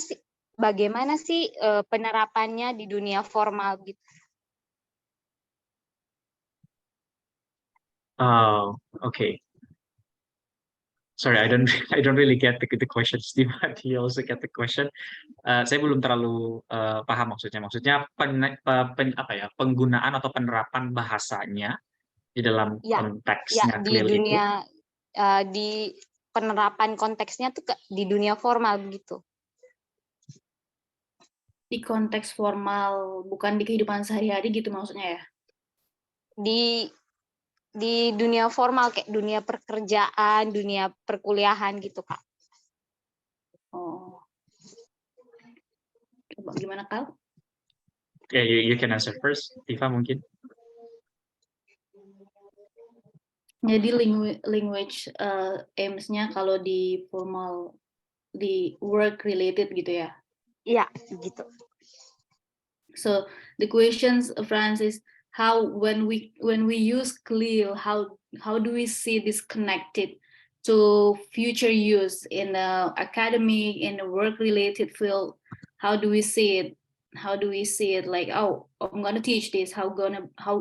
D: sih penerapannya di dunia formal gitu.
B: Oh, okay. Sorry, I don't really get the question, but you also get the question. Saya belum terlalu paham maksudnya. Maksudnya penggunaan atau penerapan bahasanya di dalam konteksnya
D: di
B: CLIL
D: dunia di penerapan konteksnya tuh di dunia formal gitu.
C: Di konteks formal, bukan di kehidupan sehari-hari gitu maksudnya ya?
D: Di dunia formal kayak dunia pekerjaan, dunia perkuliahan gitu, Kak.
C: Oh. Coba gimana, Kal?
B: Okay, you can answer first, Tifa mungkin.
C: Jadi language aims-nya kalau di formal, di work related gitu ya?
D: Iya, gitu.
C: So the questions, Francis, how when we use CLIL, how do we see this connected to future use in the academic, in the work related field? How do we see it? How do we see it like, oh, I'm gonna teach this, how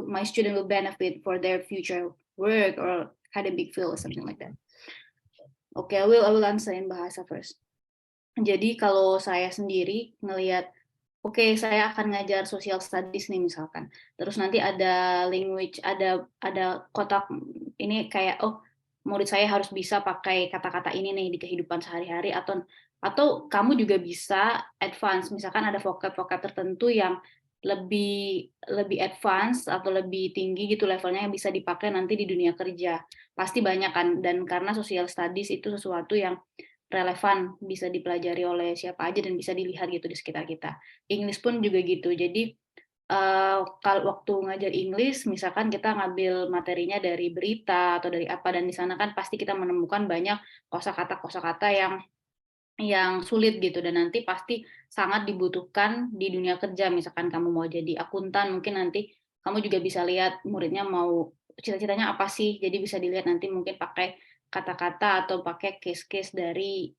C: my student will benefit for their future work or academic field or something like that? Okay, I will answer in bahasa first. Jadi kalau saya sendiri ngelihat, oke, saya akan ngajar social studies nih misalkan. Terus nanti ada language, ada kotak ini kayak, oh, murid saya harus bisa pakai kata-kata ini nih di kehidupan sehari-hari, atau Atau kamu juga bisa advance, misalkan ada vocab-vocab tertentu yang lebih advance atau lebih tinggi gitu levelnya yang bisa dipakai nanti di dunia kerja. Pasti banyak kan, dan karena social studies itu sesuatu yang relevan, bisa dipelajari oleh siapa aja dan bisa dilihat gitu di sekitar kita. English pun juga gitu. Jadi kalau waktu ngajar English, misalkan kita ngambil materinya dari berita atau dari apa, dan di sana kan pasti kita menemukan banyak kosakata yang sulit gitu, dan nanti pasti sangat dibutuhkan di dunia kerja. Misalkan kamu mau jadi akuntan, mungkin nanti kamu juga bisa lihat muridnya mau cita-citanya apa sih, jadi bisa dilihat nanti mungkin pakai kata-kata atau pakai case-case dari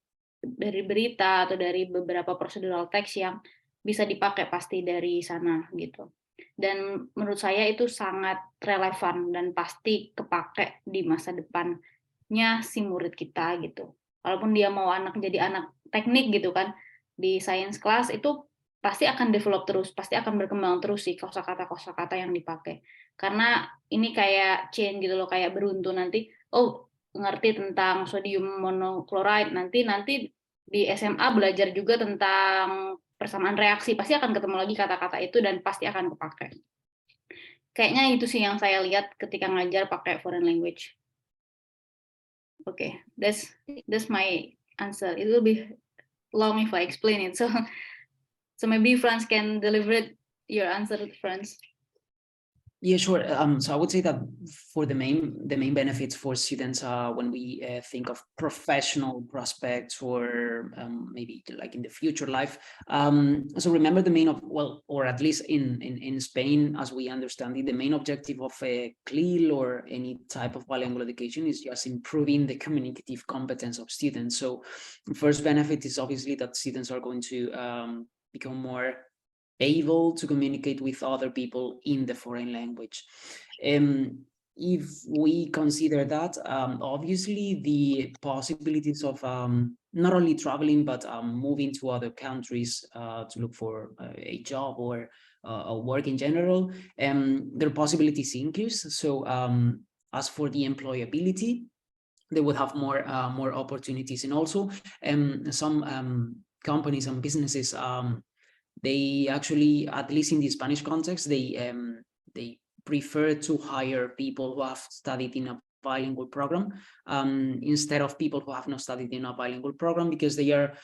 C: berita atau dari beberapa procedural text yang bisa dipakai pasti dari sana gitu. Dan menurut saya itu sangat relevan dan pasti kepake di masa depannya si murid kita gitu. Walaupun dia mau jadi anak teknik gitu kan, di science class itu pasti akan develop terus, pasti akan berkembang terus sih kosakata yang dipakai. Karena ini kayak chain gitu loh, kayak beruntun, nanti ngerti tentang sodium monochloride, nanti di SMA belajar juga tentang persamaan reaksi, pasti akan ketemu lagi kata-kata itu dan pasti akan kepake. Kayaknya itu sih yang saya lihat ketika ngajar pakai foreign language. Okay, that's my answer. It will be long if I explain it. So maybe Franz can deliver your answer, Franz.
A: Yeah, sure. So I would say that for the main benefits for students when we think of professional prospects or maybe like in the future life. So remember the main or at least in Spain, as we understand it, the main objective of a CLIL or any type of bilingual education is just improving the communicative competence of students. So the first benefit is obviously that students are going to become more able to communicate with other people in the foreign language. If we consider that, obviously the possibilities of not only traveling, but moving to other countries to look for a job or a work in general, their possibilities increase. So as for the employability, they would have more opportunities, and also some companies and businesses they actually, at least in the Spanish context, they prefer to hire people who have studied in a bilingual program instead of people who have not studied in a bilingual program, because they are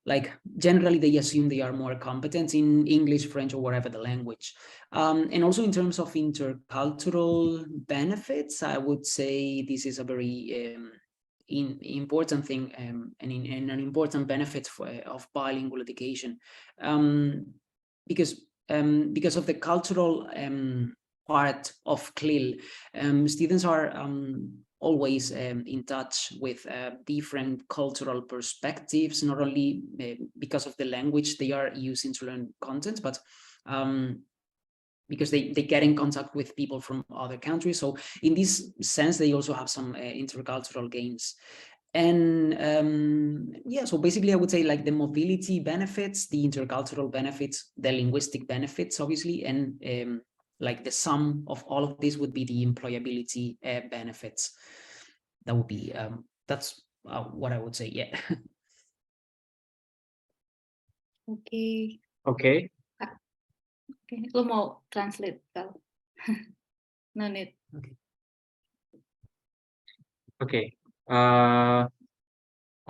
A: like generally they assume they are more competent in English, French, or whatever the language. And also in terms of intercultural benefits, I would say this is a very important thing and an important benefit of bilingual education, because of the cultural part of CLIL. Students are always in touch with different cultural perspectives, not only because of the language they are using to learn content, but because they get in contact with people from other countries. So in this sense, they also have some intercultural gains. And yeah, so basically I would say like the mobility benefits, the intercultural benefits, the linguistic benefits, obviously, and like the sum of all of this would be the employability benefits. That would be, that's what I would say, yeah.
C: Okay.
B: Okay.
C: Okay, lo mau translate Kal? No need.
B: Okay. I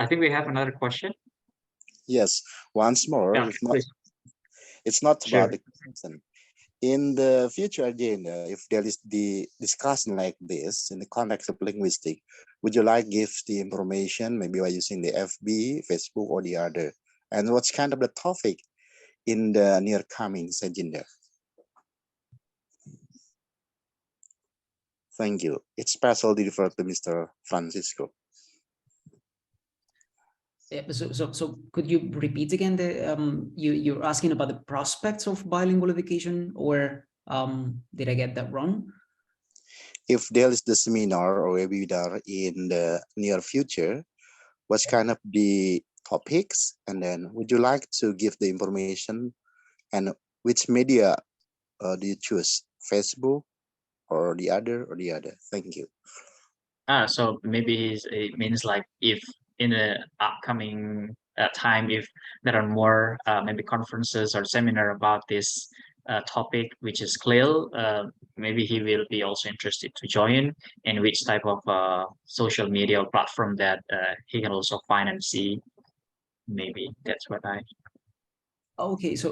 B: think we have another question.
E: Yes, once more.
B: Yeah, please.
E: It's not
B: Sure.
E: about the question. In the future agenda, if there is the discussion like this in the context of linguistics, would you like give the information maybe by using the FB, Facebook, or the other? And what's kind of the topic in the near coming agenda? Thank you. It's specially referred to Mr. Francisco.
A: So could you repeat again the you're asking about the prospects of bilingual education, or did I get that wrong?
E: If there is the seminar or webinar in the near future, what's kind of the topics, and then would you like to give the information, and which media do you choose, Facebook or the other? Thank you.
B: So maybe it means like if in the upcoming time, if there are more maybe conferences or seminar about this topic, which is CLIL, maybe he will be also interested to join, and which type of social media platform that he can also find and see. Maybe that's what I.
A: Okay, so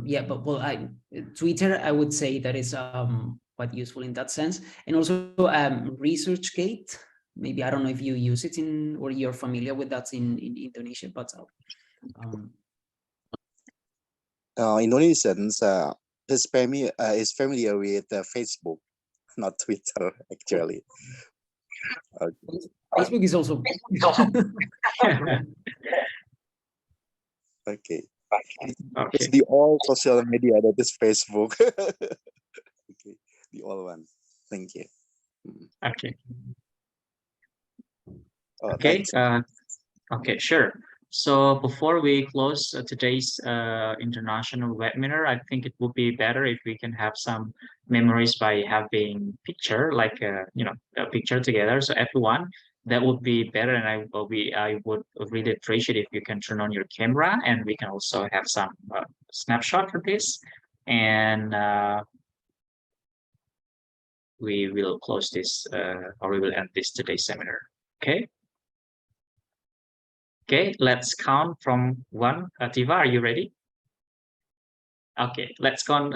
A: yeah, but well, Twitter, I would say that is quite useful in that sense, and also ResearchGate. Maybe I don't know if you use it in, or you're familiar with that in Indonesia, but
E: Indonesians is familiar with Facebook, not Twitter, actually.
A: Facebook is also
E: Okay.
B: Okay.
E: It's the all social media that is Facebook. Okay, the all one. Thank you.
B: Okay.
E: Oh,
B: Okay.
E: thanks.
B: Okay. Sure. So before we close today's international webinar, I think it would be better if we can have some memories by having picture, like you know, a picture together. So everyone, that would be better, and I would really appreciate if you can turn on your camera, and we can also have some snapshot for this, and we will close this or we will end this today's seminar. Okay. Okay, let's count from 1. Tiva, are you ready? Okay, let's count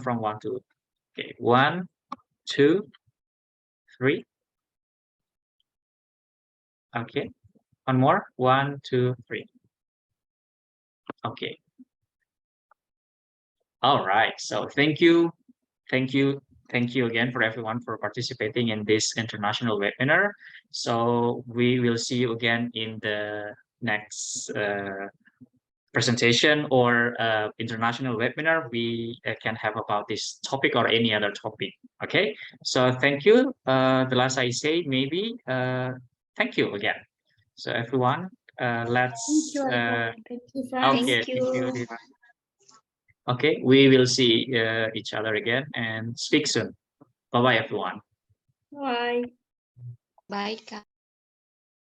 B: from 1 to. Okay, 1, 2, 3. Okay, one more. 1, 2, 3. Okay. All right. So thank you again for everyone for participating in this international webinar. So we will see you again in the next presentation or international webinar we can have about this topic or any other topic. Okay, so thank you. The last I say, maybe thank you again. So everyone, let's
C: Thank you, thank you, Frank.
B: okay,
D: Thank you.
B: Diva. Okay, we will see each other again and speak soon. Bye bye, everyone.
C: Bye.
D: Bye, Kak.